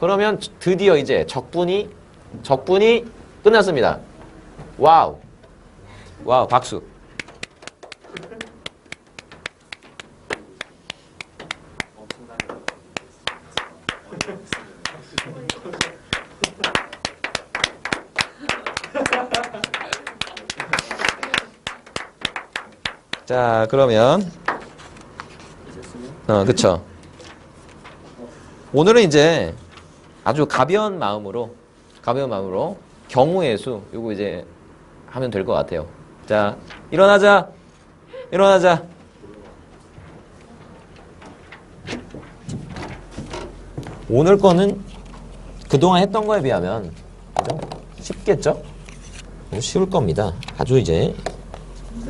그러면 드디어 이제 적분이 끝났습니다. 와우. 와우, 박수. 자, 그러면 그쵸. 오늘은 이제 아주 가벼운 마음으로 경우의 수 요거 이제 하면 될 것 같아요. 자, 일어나자. 오늘 거는 그동안 했던 거에 비하면 그죠? 쉽겠죠? 너무 쉬울 겁니다. 아주 이제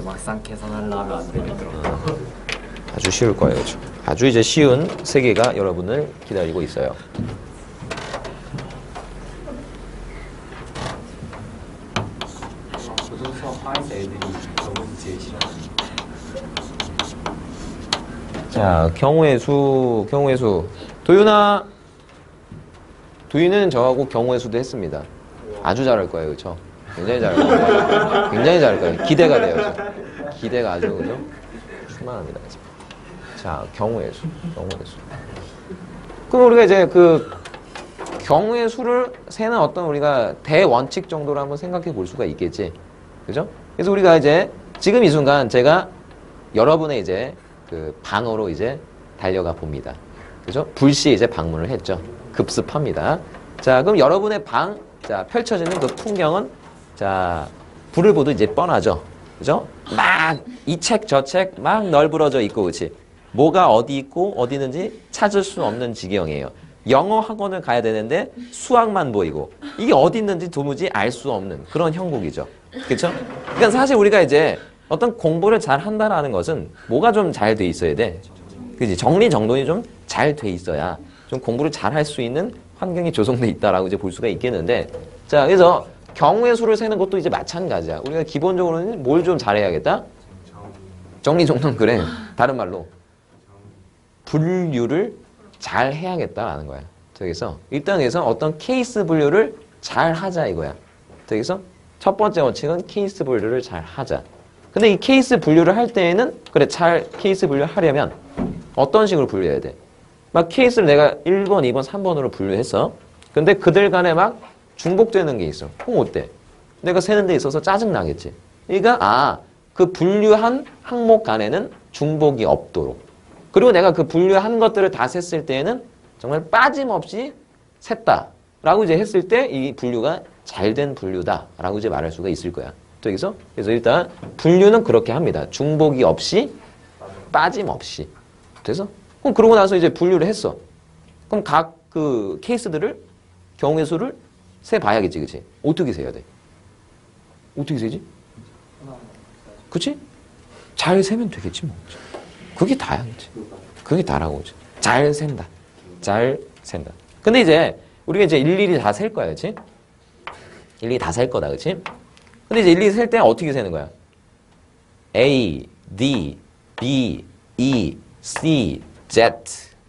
막상 계산하려면 안 되겠더라고요. 아주 쉬울 거예요. 그렇죠? 아주 이제 쉬운 세계가 여러분을 기다리고 있어요. 저도 수업 하에서 애들이 너무 제일 싫어. 자, 경우의 수. 도윤은 저하고 경우의 수도 했습니다. 아주 잘할 거예요. 그렇죠? 굉장히 잘할 거예요. 기대가 돼요. 그렇죠? 기대가 아주 그죠? 충만합니다. 그렇죠? 자, 경우의 수. 그럼 우리가 이제 그 경우의 수를 세는 어떤 우리가 대원칙 정도로 한번 생각해 볼 수가 있겠지. 그죠? 그래서 우리가 이제 지금 이 순간 제가 여러분의 이제 그 방으로 이제 달려가 봅니다. 그죠? 불시 이제 방문을 했죠. 급습합니다. 자, 그럼 여러분의 방, 자, 펼쳐지는 그 풍경은 자, 불을 보도 이제 뻔하죠. 그죠? 막 이 책 저 책 막 널브러져 있고, 그렇지? 뭐가 어디 있고 어디 있는지 찾을 수 없는 지경이에요. 영어 학원을 가야 되는데 수학만 보이고 이게 어디 있는지 도무지 알 수 없는 그런 형국이죠. 그렇죠? 그러니까 사실 우리가 이제 어떤 공부를 잘 한다라는 것은 뭐가 좀 잘 돼 있어야 돼. 그지? 정리정돈이 좀 잘 돼 있어야 좀 공부를 잘 할 수 있는 환경이 조성돼 있다라고 이제 볼 수가 있겠는데, 자, 그래서 경우의 수를 세는 것도 이제 마찬가지야. 우리가 기본적으로는 뭘 좀 잘해야겠다? 정리정돈, 그래. 다른 말로 분류를 잘 해야겠다라는 거야. 저기서 일단 여기서 어떤 케이스 분류를 잘 하자 이거야. 저기서 첫 번째 원칙은 케이스 분류를 잘 하자. 근데 이 케이스 분류를 할 때에는 그래, 잘 케이스 분류를 하려면 어떤 식으로 분류해야 돼? 막 케이스를 내가 1번, 2번, 3번으로 분류했어. 근데 그들 간에 막 중복되는 게 있어. 그럼 어때? 내가 세는 데 있어서 짜증나겠지. 그러니까 그 분류한 항목 간에는 중복이 없도록. 그리고 내가 그 분류한 것들을 다 셌을 때에는 정말 빠짐없이 셌다라고 이제 했을 때 이 분류가 잘된 분류다라고 이제 말할 수가 있을 거야. 그래서 일단 분류는 그렇게 합니다. 중복이 없이 빠짐없이. 그래서 그럼 그러고 나서 이제 분류를 했어. 그럼 각 그 케이스들을 경우의 수를 세 봐야겠지, 그치? 어떻게 세야 돼? 어떻게 세지? 그치? 잘 세면 되겠지 뭐. 그게 다야, 그치? 그게 다라고, 그치? 잘 센다. 근데 이제 우리가 이제 일일이 다 셀 거야, 그치? 일일이 다 셀 거다, 그치? 근데 이제 일일이 셀 때 어떻게 세는 거야? A, D, B, E, C, Z,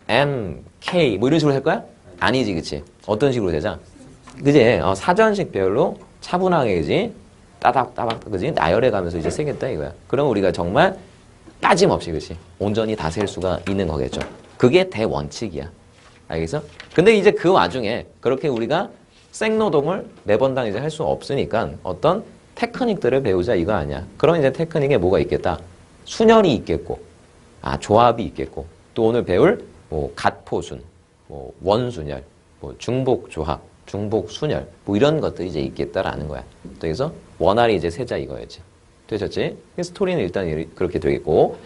M, K 뭐 이런 식으로 할 거야? 아니지, 그치? 어떤 식으로 되자? 그지? 사전식별로 차분하게, 그지? 따닥따닥, 그지? 나열해 가면서 이제 세겠다 이거야. 그럼 우리가 정말 빠짐없이, 그치? 온전히 다 셀 수가 있는 거겠죠. 그게 대원칙이야. 알겠어? 근데 이제 그 와중에 그렇게 우리가 생노동을 매번당 이제 할 수 없으니까 어떤 테크닉들을 배우자 이거 아니야. 그럼 이제 테크닉에 뭐가 있겠다? 순열이 있겠고, 조합이 있겠고, 또 오늘 배울 뭐 갓포순, 뭐 원순열, 뭐 중복조합, 중복순열, 뭐 이런 것들이 이제 있겠다라는 거야. 그래서 원활히 이제 세자 이거였지. 되셨지? 스토리는 일단 그렇게 되겠고,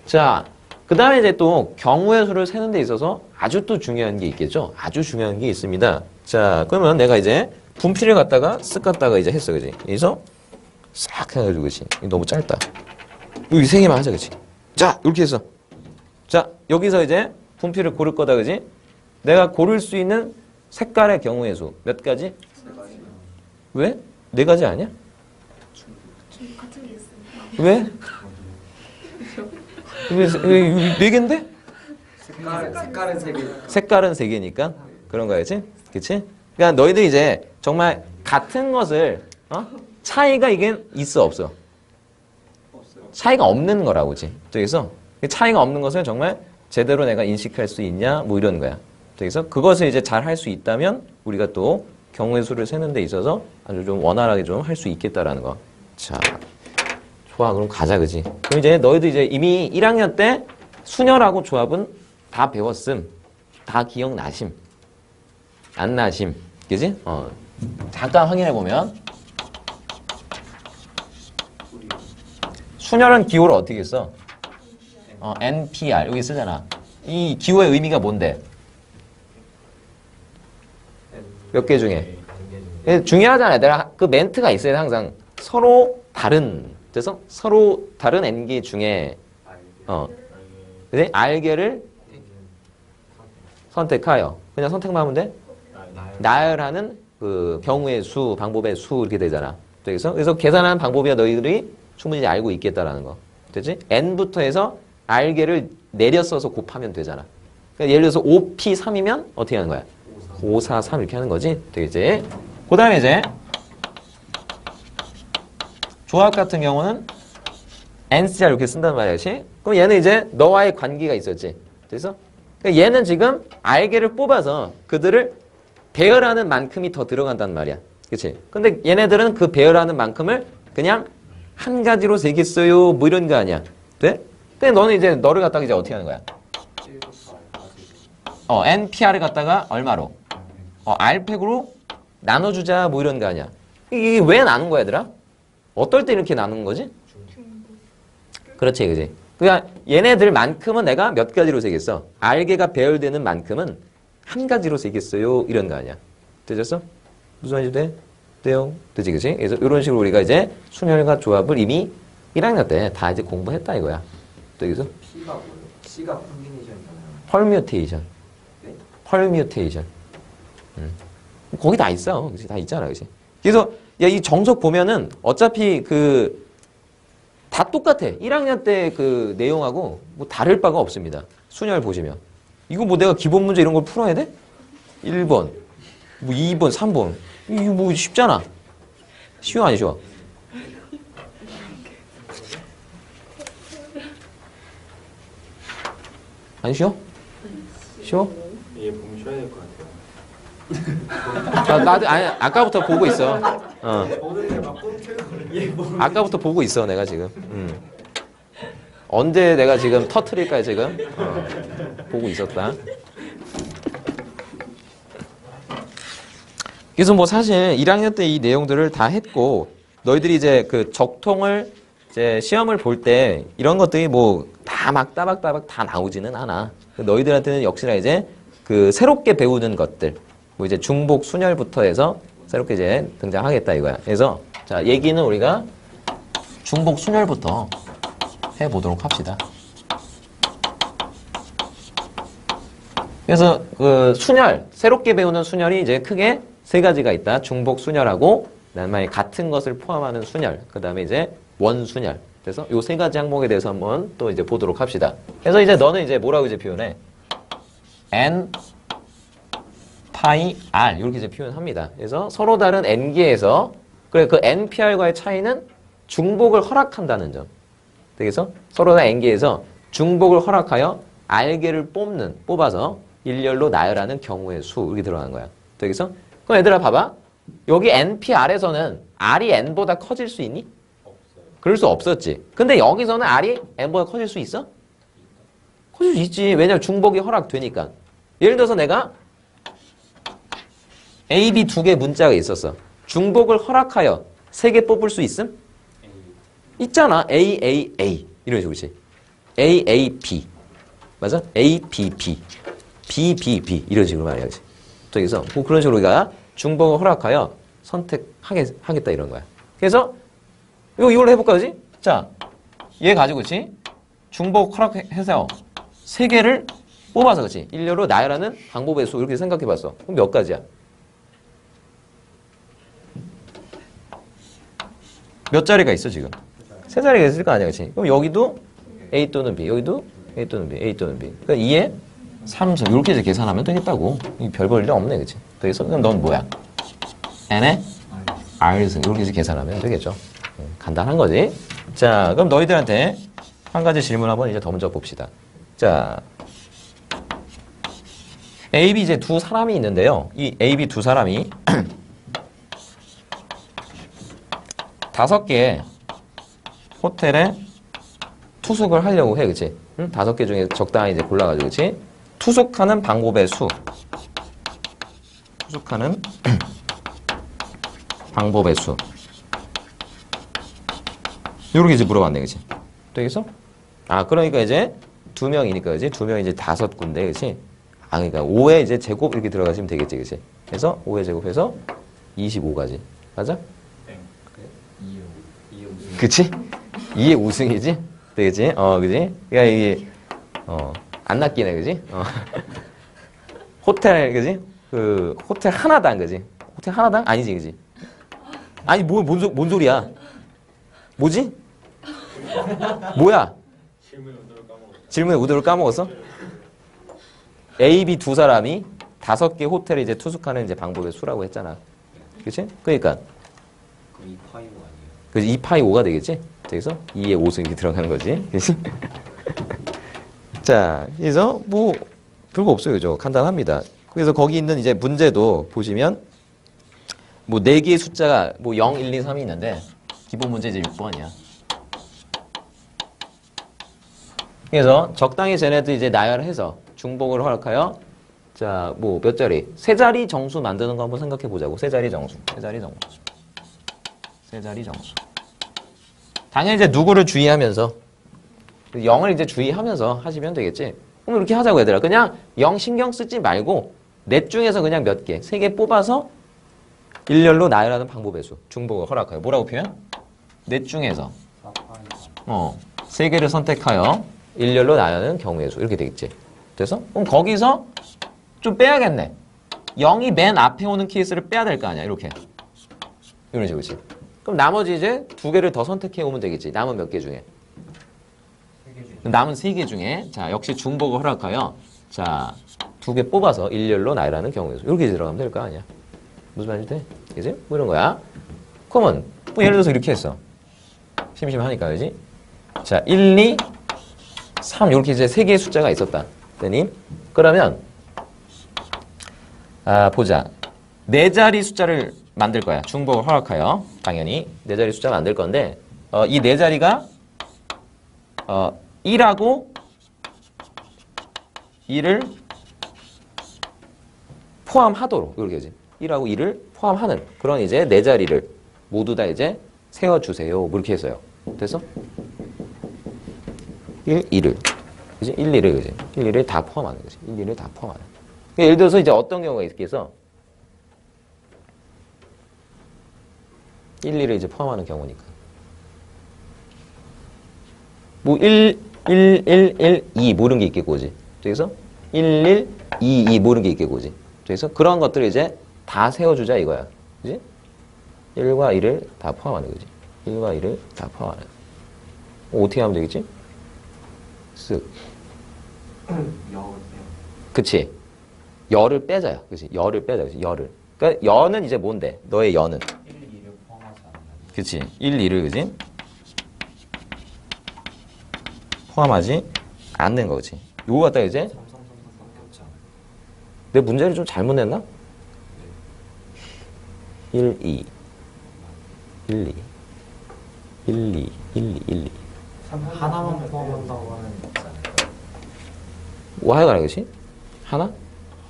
자, 그 다음에 이제 또 경우의 수를 세는 데 있어서 아주 또 중요한 게 있겠죠? 아주 중요한 게 있습니다. 자, 그러면 내가 이제 분필을 갖다가 쓱 갖다가 이제 했어, 그지? 여기서 싹 해가지고, 그지? 너무 짧다. 여기 세 개만 하자, 그지? 자, 이렇게 해서. 자, 여기서 이제 분필을 고를 거다, 그지? 내가 고를 수 있는 색깔의 경우의 수 몇 가지? 왜? 네 가지 아니야? 같은 게 있어요. 왜? 왜 네 개인데? 색깔은 세 개. 색깔은 세 개니까. 그런 거야지. 그치? 그러니까 너희들 이제 정말 같은 것을 차이가 이게 있어 없어? 차이가 없는 거라고 그치? 그래서 차이가 없는 것을 정말 제대로 내가 인식할 수 있냐 뭐 이런 거야. 그래서 그것을 이제 잘 할 수 있다면 우리가 또 경우의 수를 세는 데 있어서 아주 좀 원활하게 좀 할 수 있겠다라는 거. 자, 좋아. 그럼 가자, 그지? 그럼 이제 너희도 이제 이미 1학년 때 순열하고 조합은 다 배웠음. 다 기억나심. 안 나심. 그지? 잠깐 확인해 보면 순열은 기호를 어떻게 써? NPR 여기 쓰잖아. 이 기호의 의미가 뭔데? 몇 개 중에? 중요하잖아요. 내가 그 멘트가 있어요. 항상 서로 다른. 그래서 서로 다른 N개 중에 그지? R개를 선택하여. 그냥 선택만 하면 돼? 나열하는 그 경우의 수, 방법의 수 이렇게 되잖아. 그래서 계산하는 방법이야 너희들이 충분히 알고 있겠다라는 거. 됐지? N부터 해서 R개를 내려 써서 곱하면 되잖아. 그러니까 예를 들어서 5P3이면 어떻게 하는 거야? 5, 4, 3 이렇게 하는 거지. 되겠지? 그 다음에 이제 조합 같은 경우는 NCR 이렇게 쓴단 말이야. 그치? 그럼 얘는 이제 너와의 관계가 있었지. 그래서 그러니까 얘는 지금 R개를 뽑아서 그들을 배열하는 만큼이 더 들어간단 말이야. 그치? 근데 얘네들은 그 배열하는 만큼을 그냥 한 가지로 세겠어요. 뭐 이런 거 아니야. 돼? 근데 너는 이제 너를 갖다가 이제 어떻게 하는 거야? NPR을 갖다가 얼마로? R팩으로 나눠주자 뭐 이런 거 아니야. 이게 왜 나눈 거야, 얘들아? 어떨 때 이렇게 나눈 거지? 그렇지, 그지? 그러니까 얘네들만큼은 내가 몇 가지로 세겠어? R개가 배열되는 만큼은 한 가지로 세겠어요. 이런 거 아니야. 되셨어? 무슨 말인지 돼? 돼요? 되지, 그지? 그래서 이런 식으로 우리가 이제 순열과 조합을 이미 1학년 때 다 이제 공부했다 이거야. 되겠어? P가 뭐예요? C가 컴비네이션이잖아요. 펄뮤테이션. 네? 펄뮤테이션. 거기 다 있어. 그치? 다 있잖아. 그치? 그래서 야, 이 정석 보면은 어차피 다 똑같아. 1학년 때 그 내용하고 뭐 다를 바가 없습니다. 순열 보시면. 이거 뭐 내가 기본 문제 이런 걸 풀어야 돼? 1번, 뭐 2번, 3번. 이거 뭐 쉽잖아. 쉬워, 안 쉬워? 안 쉬워? 쉬워? 얘 보면 쉬어야 될 것 같아요. 나도 아니 아까부터 보고 있어. 아까부터 보고 있어 내가 지금. 언제 내가 지금 터트릴까 지금? 보고 있었다. 그래서 뭐 사실 1학년 때 이 내용들을 다 했고 너희들이 이제 그 적통을 이제 시험을 볼 때 이런 것들이 뭐 다 막 따박따박 다 나오지는 않아. 너희들한테는 역시나 이제 그 새롭게 배우는 것들. 뭐 이제 중복 순열부터 해서 새롭게 이제 등장하겠다 이거야. 그래서 자 얘기는 우리가 중복 순열부터 해보도록 합시다. 그래서 그 순열, 새롭게 배우는 순열이 이제 크게 세 가지가 있다. 중복 순열하고 그다음에 같은 것을 포함하는 순열, 그다음에 이제 원순열. 그래서 요 세 가지 항목에 대해서 한번 또 이제 보도록 합시다. 그래서 이제 너는 이제 뭐라고 이제 표현해? N 파이 R 이렇게 이제 표현합니다. 그래서 서로 다른 N개에서 그래 그 NPR과의 차이는 중복을 허락한다는 점. 그래서 서로 다른 N개에서 중복을 허락하여 R개를 뽑아서 일렬로 나열하는 경우의 수 이렇게 들어가는 거야. 그래서 그럼 얘들아 봐봐. 여기 NPR에서는 R이 N보다 커질 수 있니? 없어요. 그럴 수 없었지. 근데 여기서는 R이 N보다 커질 수 있어? 커질 수 있지. 왜냐면 중복이 허락되니까. 예를 들어서 내가 A, B 두 개 문자가 있었어. 중복을 허락하여 세 개 뽑을 수 있음? 있잖아. A, A, A. 이런 식으로 그렇지. A, A, B. 맞아? A, B, B. B, B, B. 이런 식으로 말해야지. 그래서 뭐 그런 식으로 우리가 중복을 허락하여 선택하겠다 이런 거야. 그래서 이걸로 해볼까, 그지? 자, 얘 가지고, 그치? 중복 허락해서 세 개를 뽑아서, 그치? 일렬로 나열하는 방법의 수 이렇게 생각해봤어. 그럼 몇 가지야? 몇 자리가 있어 지금? 세 자리가 있을 거 아니야, 그치? 그럼 여기도 A 또는 B, 여기도 A 또는 B, A 또는 B. 그러니까 이해? 3승 이렇게 이제 계산하면 되겠다고. 이 별 볼 일 없네, 그치? 그래서 그럼 넌 뭐야? n에 r승 이렇게 이제 계산하면 되겠죠. 간단한 거지. 자, 그럼 너희들한테 한 가지 질문 한번 이제 더 먼저 봅시다. 자, A, B 이제 두 사람이 있는데요. 이 A, B 두 사람이 5개의 호텔에 투숙을 하려고 해, 그치? 응? 5개 중에 적당히 이제 골라가지고, 그치? 투숙하는 방법의 수. 투숙하는 방법의 수. 요렇게 이제 물어봤네, 그치? 되겠어? 아, 그러니까 이제 2명이니까, 그치? 2명이 이제 5군데, 그치? 아, 그러니까 5의 이제 제곱 이렇게 들어가시면 되겠지, 그치? 그래서 5의 제곱해서 25가지. 맞아? 네. 이해 우승. 그치? 2의 우승이지? 되겠지? 그지? 그러니까 이게, 안 낚이네, 그지? 호텔, 그지? 그, 호텔 하나당, 그지? 호텔 하나당? 아니지, 그지? 아니, 뭔 소리야? 뭐지? 뭐야? 질문의 의도를 까먹었어? A, B 두 사람이 5개 호텔에 이제 투숙하는 이제 방법의 수라고 했잖아. 그치? 그러니까. 그럼 2파이 5 아니에요? 그래서 2파이 5가 되겠지? 그래서 2의 5승이 들어가는 거지. 그치? 자, 그래서 뭐 별거 없어요. 그죠? 간단합니다. 그래서 거기 있는 이제 문제도 보시면 뭐 4개의 숫자가 뭐 0, 1, 2, 3이 있는데 기본 문제 이제 6번이야. 그래서 적당히 쟤네들 이제 나열해서 중복을 허락하여 자, 뭐 몇 자리? 3자리 정수 만드는 거 한번 생각해 보자고. 3자리 정수. 3자리 정수. 3자리 정수. 당연히 이제 누구를 주의하면서 0을 이제 주의하면서 하시면 되겠지. 그럼 이렇게 하자고 얘들아. 그냥 0 신경 쓰지 말고 넷 중에서 그냥 몇 개, 3개 뽑아서 일렬로 나열하는 방법의 수. 중복을 허락하여. 뭐라고 표현? 넷 중에서 4파이 3개를 선택하여 일렬로 나열하는 경우의 수. 이렇게 되겠지. 그래서 그럼 거기서 좀 빼야겠네. 0이 맨 앞에 오는 케이스를 빼야 될 거 아니야. 이렇게. 이런 식으로. 그치? 그럼 나머지 이제 2개를 더 선택해 오면 되겠지. 남은 몇 개 중에. 3개 중에. 남은 3개 중에 자 역시 중복을 허락하여 자 2개 뽑아서 일렬로 나열하는 경우에 이렇게 들어가면 될 거 아니야. 무슨 말인지 돼? 그지? 뭐 이런 거야. 그러면 뭐 예를 들어서 이렇게 했어. 심심하니까 그지? 자 1, 2, 3 이렇게 이제 3개의 숫자가 있었다. 그랬더니 그러면 보자. 4자리 숫자를 만들 거야. 중복을 허락하여 당연히 4자리 숫자 만들 건데 이 4자리가 1하고 2를 포함하도록 이렇게 이제 1하고 2를 포함하는 그런 이제 4자리를 모두 다 이제 세워주세요. 뭐 이렇게 했어요. 됐어? 1, 2를 그지? 1, 2를 그지? 1, 2를 다 포함하는 거지. 1, 2를 다 포함하는. 예를 들어서 이제 어떤 경우가 있겠어? 1, 2를 이제 포함하는 경우니까. 뭐 1, 1, 1, 1, 2 모르는 게 있겠고, 그지? 그래서 1, 1, 2, 2 모르는 게 있겠고, 그지? 그래서 그런 것들을 이제 다 세워주자 이거야. 그지? 1과 2를 다 포함하는 거지. 1과 2를 다 포함하는. 어떻게 하면 되겠지? 쓱. 그치? 열을 빼자요. 그치? 열을 빼자. 그치? 열을. 그러니까 여는 이제 뭔데? 너의 여는. 1, 2를 포함하지 않는다. 그치? 1, 2를 그지? 포함하지 않는 거 그치? 요거 갖다 이제 3, 3, 3, 3밖에 없지 않아요? 내 문제를 좀 잘못 냈나? 1, 2 1, 2 1, 2 1, 2 1, 2 하나만 포함한다고 하는 게 없잖아요. 뭐 하여간에 그치? 하나?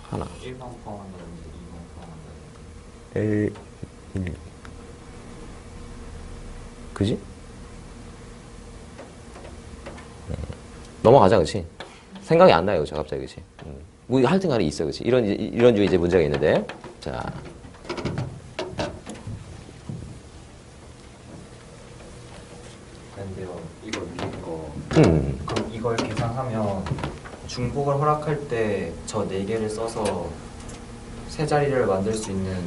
하나 1만 포함한다든지 2만 포함한다든지. 1, 1 그지? 넘어가자 그치? 생각이 안 나요 저 갑자기 그치? 뭐 하여튼 간에 있어 그치? 이런 주 이제 문제가 있는데 자 근데요, 이거 위에 거. 음. 그럼 이걸 계산하면 중복을 허락할 때 저 4개를 써서 세 자리를 만들 수 있는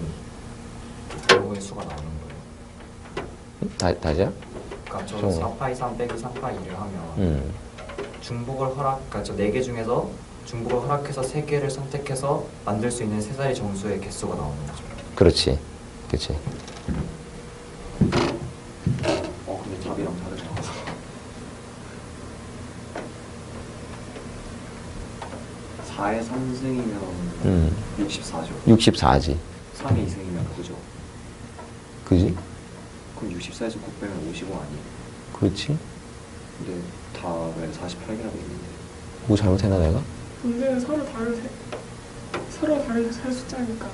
경우의 수가 나오는 거예요. 다시야? 그러니까 저 좀. 4파이 3 빼기 3파이 2를 하면 중복을 그러니까 저 4개 중에서 중복을 허락해서 세 개를 선택해서 만들 수 있는 세 자리 정수의 개수가 나오는 거죠. 그렇지. 그렇지. 근데 답이랑 다르죠. 4의 3승이면 64죠. 64지. 3의 2승이면 그죠. 그지? 그럼 64에서 9 빼면 55 아니에요? 그렇지. 근데 답에 48개라고 있는데. 뭐 잘못했나 내가? 문제는 서로 다른 살 숫자니까.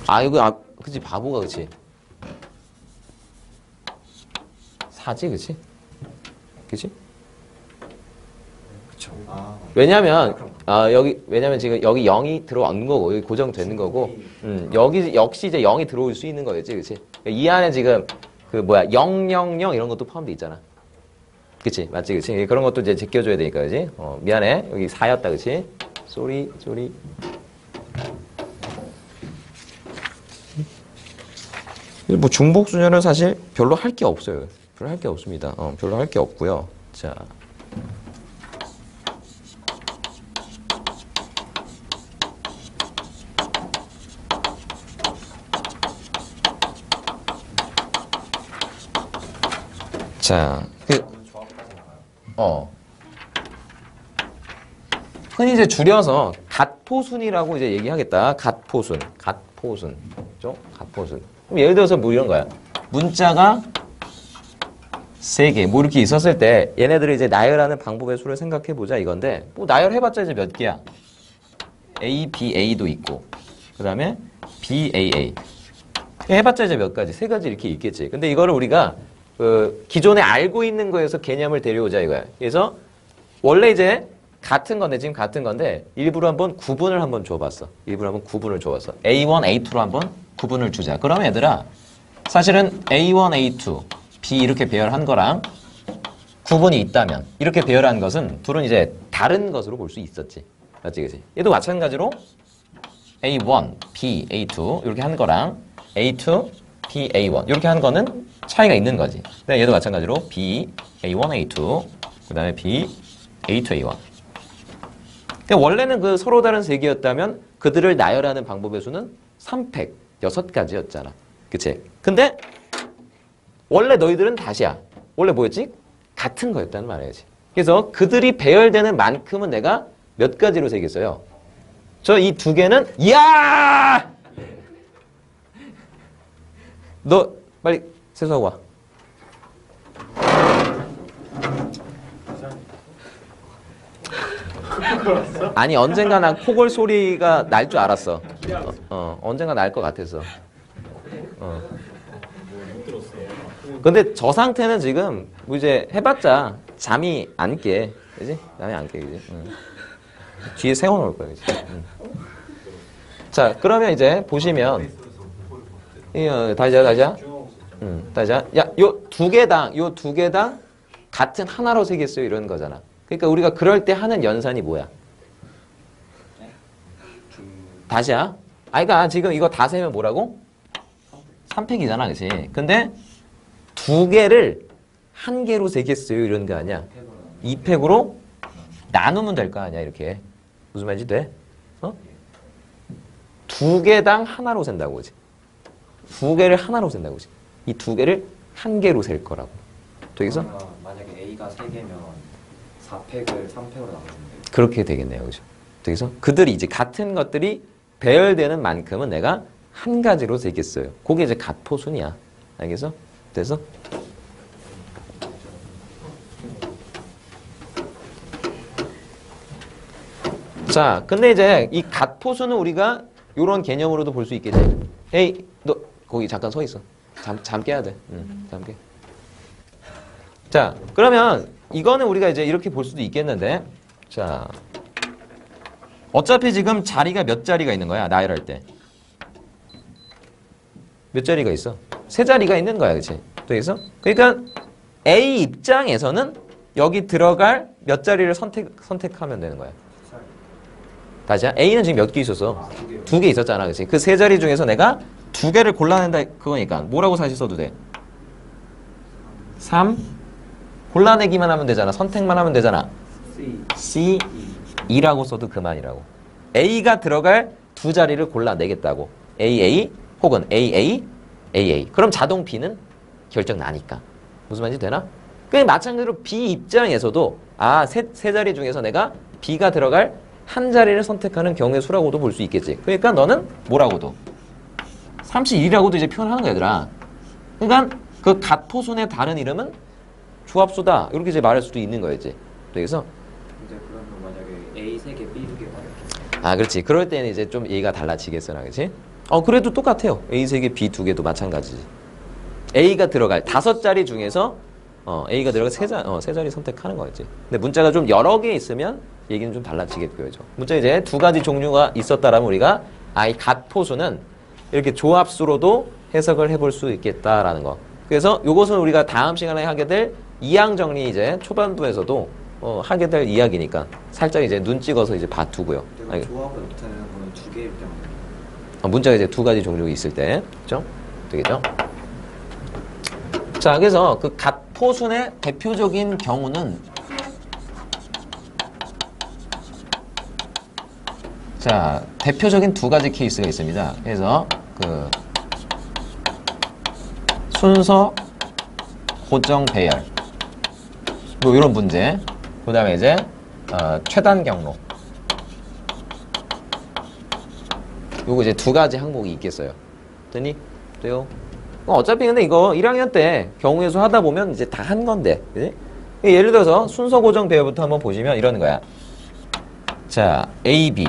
아 이거 그치 바보가 그치. 4지 그치? 그치? 그쵸. 왜냐면 왜냐면 지금 여기 0이 들어온 거고 여기 고정되는 거고 여기 역시 이제 0이 들어올 수 있는 거겠지 그치? 이 안에 지금 그 뭐야 000 이런 것도 포함돼 있잖아. 그치? 맞지 그치? 그런 것도 이제 제껴줘야 되니까 그치? 미안해 여기 4였다 그치? 쏘리 뭐 중복순열은 사실 별로 할 게 없어요. 별로 할 게 없습니다. 별로 할 게 없고요. 자. 자, 흔히 이제 줄여서 갓포순이라고 이제 얘기하겠다. 갓포순. 그죠? 갓포순. 그럼 예를 들어서 뭐 이런 거야. 문자가 3개. 뭐 이렇게 있었을 때 얘네들을 이제 나열하는 방법의 수를 생각해 보자 이건데 뭐 나열해봤자 이제 몇 개야? A, B, A도 있고 그 다음에 B, A, A. 해봤자 이제 몇 가지? 3가지 이렇게 있겠지. 근데 이거를 우리가 기존에 알고 있는 거에서 개념을 데려오자 이거야. 그래서 원래 이제 같은 건데 일부러 한번 구분을 한번 줘봤어. A1, A2로 한번 구분을 주자. 그러면 얘들아 사실은 A1, A2, B 이렇게 배열한 거랑 구분이 있다면 이렇게 배열한 것은 둘은 이제 다른 것으로 볼 수 있었지. 맞지 그치? 얘도 마찬가지로 A1, B, A2 이렇게 한 거랑 A2, B, A1 이렇게 한 거는 차이가 있는 거지. 근데 얘도 마찬가지로 B, A1, A2 그 다음에 B, A2, A1 근데 원래는 그 서로 다른 세 개였다면 그들을 나열하는 방법의 수는 3팩, 6가지였잖아. 그치? 근데 원래 너희들은 다시야. 원래 뭐였지? 같은 거였다는 말이지. 그래서 그들이 배열되는 만큼은 내가 몇 가지로 세겠어요? 저 이 두 개는 이야! 너 빨리 세수하고 와. 아니 언젠가 난 코골 소리가 날 줄 알았어. 언젠가 날 것 같았어. 근데 저 상태는 지금 뭐 이제 해봤자 잠이 안 깨, 그지? 잠이 안 깨, 그지? 뒤에 세워놓을 거야, 그지? 자, 그러면 이제 보시면 다시야. 야, 요 두 개당 같은 하나로 세겠어요, 이런 거잖아. 그러니까 우리가 그럴 때 하는 연산이 뭐야? 다시야. 그러니까 지금 이거 다 세면 뭐라고? 3팩이잖아, 그치? 근데 두 개를 한 개로 세겠어요, 이런 거 아니야? 2팩으로 나누면 될 거 아니야, 이렇게. 무슨 말인지 돼? 두 개당 하나로 센다고, 그치? 두 개를 하나로 센다고, 그치? 이 두 개를 한 개로 셀 거라고. 되겠어? 만약에 A가 3개면 4팩을 3팩으로 나눠주면 돼요. 그렇게 되겠네요, 그죠? 되겠어? 그들이 이제 같은 것들이 배열되는 만큼은 내가 한 가지로 세겠어요. 그게 이제 갓포순이야. 알겠어? 됐어? 자, 근데 이제 이 갓포수는 우리가 이런 개념으로도 볼 수 있겠지. 에이, 너 거기 잠깐 서 있어. 잠 깨야 돼. 잠 깨. 자, 그러면 이거는 우리가 이제 이렇게 볼 수도 있겠는데, 자, 어차피 지금 자리가 몇 자리가 있는 거야, 나열할 때. 몇 자리가 있어? 세 자리가 있는 거야, 그치? 그래서 그러니까 A 입장에서는 여기 들어갈 몇 자리를 선택하면 되는 거야. 다시야. A는 지금 몇 개 있었어? 2개 있었잖아, 그치? 그 세 자리 중에서 내가 2개를 골라낸다 그거니까 뭐라고 사실 써도 돼? 3 골라내기만 하면 되잖아. 선택만 하면 되잖아. C 2라고 써도 그만이라고. A가 들어갈 두 자리를 골라내겠다고. AA 혹은 AA, AA. 그럼 자동 B는 결정 나니까. 무슨 말인지 되나? 그냥 마찬가지로 B 입장에서도 세 자리 중에서 내가 B가 들어갈 한 자리를 선택하는 경우의 수라고도 볼 수 있겠지. 그러니까 너는 뭐라고도 32라고도 이제 표현하는 거야, 얘들아. 그러니까 그 갓포순의 다른 이름은 조합수다. 이렇게 이제 말할 수도 있는 거였지. 그래서 근데 그러면 만약에 A 3개, B 2개가 이렇게 그렇지. 그럴 때는 이제 좀 얘가 달라지겠어나, 그렇지? 그래도 똑같아요. A 3개, B 2개도 마찬가지지. A가 들어갈 5자리 중에서 A가 들어갈 세 자리 선택하는 거였지. 근데 문자가 좀 여러 개 있으면 얘기는 좀 달라지겠고요. 문자 이제 두 가지 종류가 있었다라면 우리가 이 갓포수는 이렇게 조합수로도 해석을 해볼 수 있겠다라는 거. 그래서 이것은 우리가 다음 시간에 하게 될 이항 정리 이제 초반부에서도 하게 될 이야기니까 살짝 이제 눈 찍어서 이제 봐두고요. 내가 조합을 나타내는 거는 2개일 때만 문자가 이제 두 가지 종류가 있을 때, 그죠? 되겠죠? 자, 그래서 그 갓포순의 대표적인 경우는 대표적인 두 가지 케이스가 있습니다. 그래서 그 순서 고정 배열 뭐 이런 문제, 그 다음에 이제 최단 경로, 요거 이제 두 가지 항목이 있겠어요. 됐니? 돼요? 어차피 근데 이거 1학년 때 경우의 수 하다 보면 이제 다 한 건데, 그지? 예를 들어서 순서 고정 배열부터 한번 보시면 이러는 거야. 자, A, B,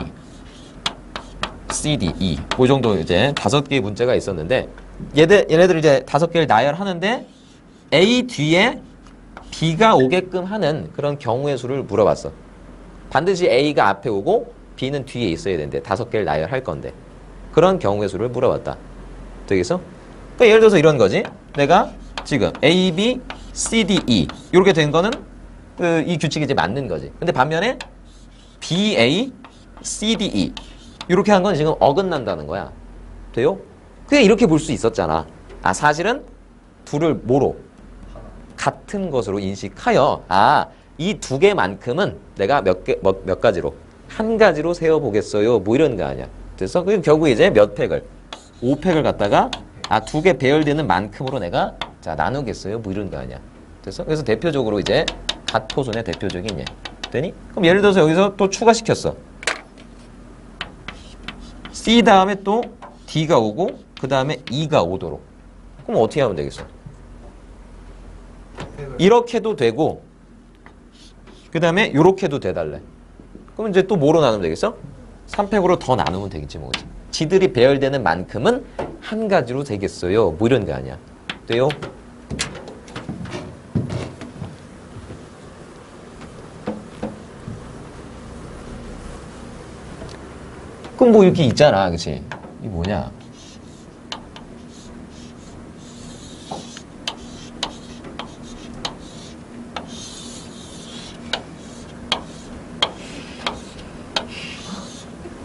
C, D, E. 그 정도 이제 5개의 문제가 있었는데, 얘네들 이제 5개를 나열하는데, A 뒤에 B가 오게끔 하는 그런 경우의 수를 물어봤어. 반드시 A가 앞에 오고, B는 뒤에 있어야 되는데, 5개를 나열할 건데. 그런 경우의 수를 물어봤다. 되겠어? 그러니까 예를 들어서 이런 거지. 내가 지금 A, B, C, D, E. 이렇게 된 거는 이 규칙이 이제 맞는 거지. 근데 반면에 B, A, C, D, E. 이렇게 한 건 지금 어긋난다는 거야. 돼요? 그냥 이렇게 볼 수 있었잖아. 사실은 둘을 뭐로? 같은 것으로 인식하여 이 두 개만큼은 내가 몇 가지로? 한 가지로 세어보겠어요. 뭐 이런 거 아니야. 그래서 결국 이제 몇 팩을? 5팩을 갖다가 두 개 배열되는 만큼으로 내가 나누겠어요. 뭐 이런 거 아니야. 그래서 대표적으로 이제 갓포순의 대표적인 예. 되니? 그럼 예를 들어서 여기서 또 추가시켰어. C 다음에 또 D가 오고 그 다음에 E가 오도록. 그럼 어떻게 하면 되겠어? 이렇게도 되고 그 다음에 이렇게도 돼달래. 그럼 이제 또 뭐로 나누면 되겠어? 3팩으로 더 나누면 되겠지 뭐지. 지들이 배열되는 만큼은 한 가지로 되겠어요. 뭐 이런 거 아니야. 돼요? 그럼 뭐 이렇게 있잖아. 그치? 이 뭐냐?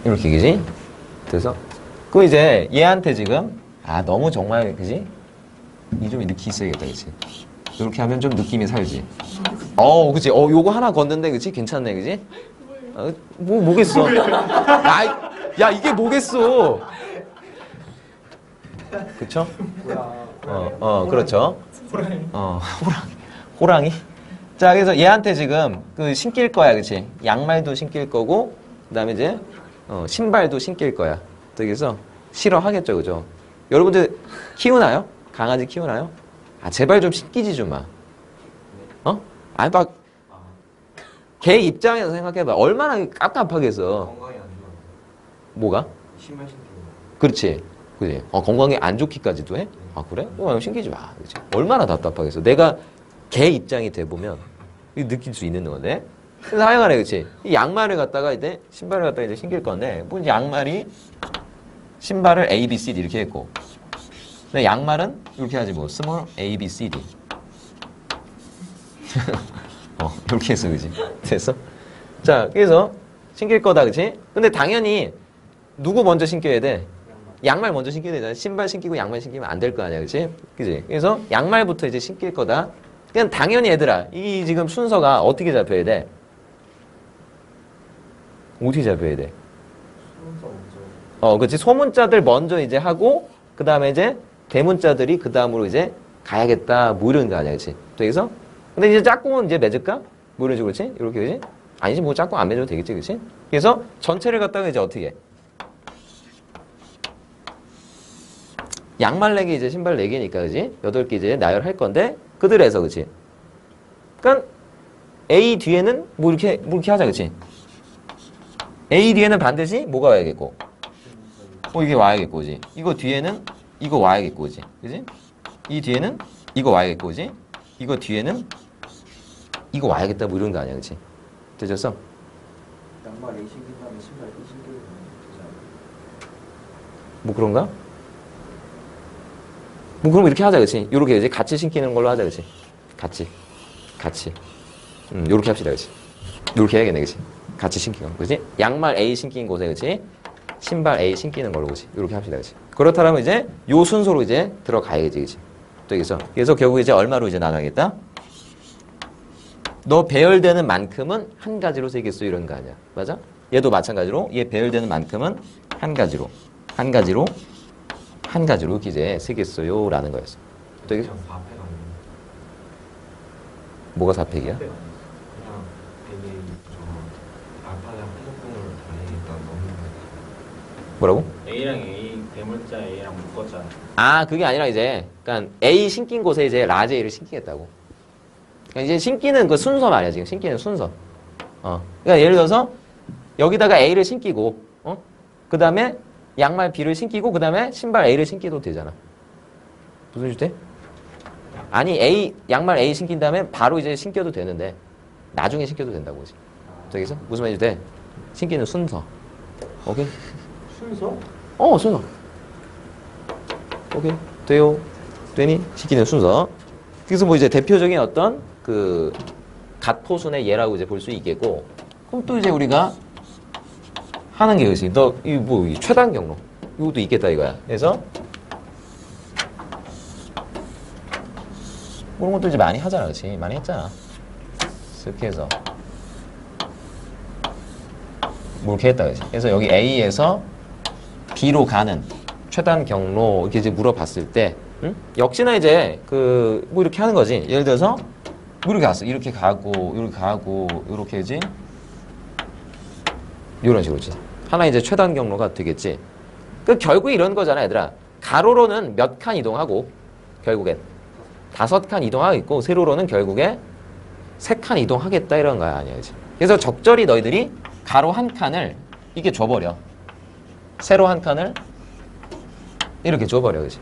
이렇게, 그지? 그래서 그 이제 얘한테 지금 너무 정말, 그지? 이 좀 이렇게 있어야겠다, 그치? 이렇게 하면 좀 느낌이 살지. 그치? 요거 하나 걷는데, 그치? 괜찮네, 그지? 뭐겠어? 야, 이게 뭐겠어? 그쵸? 그렇죠. 호랑이. 자, 그래서 얘한테 지금 신길 거야, 그치? 양말도 신길 거고, 그 다음에 이제, 신발도 신길 거야. 그래서 싫어하겠죠, 그죠? 여러분들 키우나요? 강아지 키우나요? 제발 좀 신기지 좀 마. 걔 입장에서 생각해봐. 얼마나 깝깝하겠어. 건강이 안 좋아. 뭐가? 신발 신기고. 그렇지. 그지? 건강에 안 좋기까지도 해? 그래? 신기지 마. 그치? 얼마나 답답하겠어. 내가 걔 입장이 돼보면 느낄 수 있는 건데. 그래서 하여간에, 그치? 이 양말을 갖다가 이제, 신발을 갖다가 이제 신길 건데, 뭐 양말이, 신발을 A, B, C, D 이렇게 했고, 근데 양말은 이렇게 하지 뭐, 스몰 A, B, C, D. 이렇게 했어, 그치? 됐어? 자, 그래서 신길 거다, 그치? 근데 당연히, 누구 먼저 신겨야 돼? 양말 먼저 신겨야 되잖아. 신발 신기고 양말 신기면 안 될 거 아니야, 그치? 그치? 그래서 양말부터 이제 신길 거다. 그냥 당연히 얘들아, 이 지금 순서가 어떻게 잡혀야 돼? 어떻게 잡혀야 돼? 소문자 먼저. 그렇지. 소문자들 먼저 이제 하고 그 다음에 이제 대문자들이 그 다음으로 이제 가야겠다. 뭐 이런 거 아니야, 그렇지? 그래서 근데 이제 짝꿍은 이제 맺을까? 뭐 이런 식으로, 그렇지? 이렇게, 그렇지? 아니지, 뭐 짝꿍 안 맺어도 되겠지, 그렇지? 그래서 전체를 갖다가 이제 어떻게 해? 양말 4개 이제 신발 4개니까, 그렇지? 8개 이제 나열할 건데 그들에서, 그렇지? 그러니까 A 뒤에는 뭐 이렇게 하자, 그렇지? A 뒤에는 반드시 뭐가 와야겠고, 이게 와야겠고, 그지? 이거 뒤에는 이거 와야겠고, 그지? 그지? 이 뒤에는 이거 와야겠고, 그지? 이거 뒤에는 이거 와야겠다, 뭐 이런 거 아니야, 그지? 되셨어? 양말 A 신긴 다음에 신발 B 신기면 되지 않아요? 뭐 그런가? 뭐 그럼 이렇게 하자, 그지? 요렇게 이제 같이 신기는 걸로 하자, 그지? 같이. 요렇게 합시다, 그지? 요렇게 해야겠네, 그지? 같이 신기는 거, 그지? 양말 A 신긴 곳에, 그지? 신발 A 신기는 걸로, 그지? 요렇게 합시다, 그지? 그렇다면 이제 요 순서로 이제 들어가야지, 그지? 되겠어? 그래서 결국 이제 얼마로 이제 나눠야겠다? 너 배열되는 만큼은 한 가지로 세겠어, 이런 거 아니야. 맞아? 얘도 마찬가지로 얘 배열되는 만큼은 한 가지로 이렇게 이제 세겠어요 라는 거였어. 되겠어? 그냥 4패가 아니고 뭐가 4팩이야? 그냥 되게 저 알파랑 피노공을 달리니까 너무 뭐라고? A랑 A 대문자 A랑 묶었잖아. 아, 그게 아니라 이제 그러니까 A 신긴 곳에 이제 라지 A를 신기겠다고. 그러니까 이제 신기는 그 순서 말이야, 지금. 신기는 순서. 그러니까 예를 들어서 여기다가 A를 신기고 그다음에 양말 B를 신기고 그다음에 신발 A를 신기도 되잖아. 무슨 뜻 돼? 아니, 양말 A 신긴 다음에 바로 이제 신겨도 되는데 나중에 신겨도 된다고, 그지? 되겠어? 무슨 말인지 돼? 신기는 순서. 오케이? 순서? 순서. 오케이. 돼요? 되니? 신기는 순서. 그래서 뭐 이제 대표적인 어떤 그 갓포순의 예라고 이제 볼 수 있겠고, 그럼 또 이제 우리가 하는 게 그지. 이 최단 경로. 이것도 있겠다 이거야. 그래서 그런 것도 이제 많이 하잖아, 그렇지? 많이 했잖아. 이렇게 해서 뭐 이렇게 했다, 그렇지? 그래서 여기 A에서 B로 가는 최단 경로 이렇게 이제 물어봤을 때, 역시나 이제 뭐 이렇게 하는 거지. 예를 들어서 뭐 이렇게 갔어. 이렇게 가고, 이렇게지. 이런 식으로지. 하나 이제 최단 경로가 되겠지. 결국 이런 거잖아, 얘들아. 가로로는 몇 칸 이동하고 결국엔 5칸 이동하고 있고 세로로는 결국에 3칸 이동하겠다 이런 거야, 아니야, 그치? 그래서 적절히 너희들이 가로 한 칸을 이렇게 줘버려. 세로 한 칸을 이렇게 줘버려, 그치?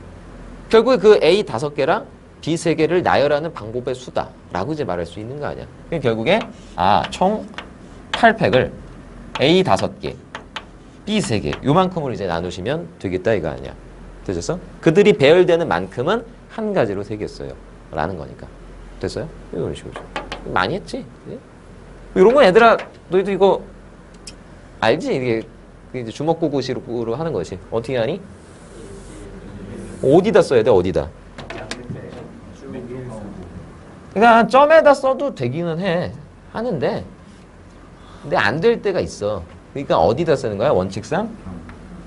결국에 그 A 5개랑 B 3개를 나열하는 방법의 수다라고 이제 말할 수 있는 거 아니야? 그러니까 결국에 총 8팩을 A 5개, B 3개 요만큼으로 이제 나누시면 되겠다 이거 아니야? 되셨어? 그들이 배열되는 만큼은 한 가지로 세겠어요 라는 거니까. 됐어요? 이런 식으로 많이 했지? 예? 이런 건 얘들아 너희도 이거 알지? 이게 이제 주먹구구식으로 하는 거지. 어떻게 하니? 어디다 써야 돼? 어디다? 그러니까 점에다 써도 되기는 해. 하는데 근데 안 될 때가 있어. 그러니까 어디다 쓰는 거야? 원칙상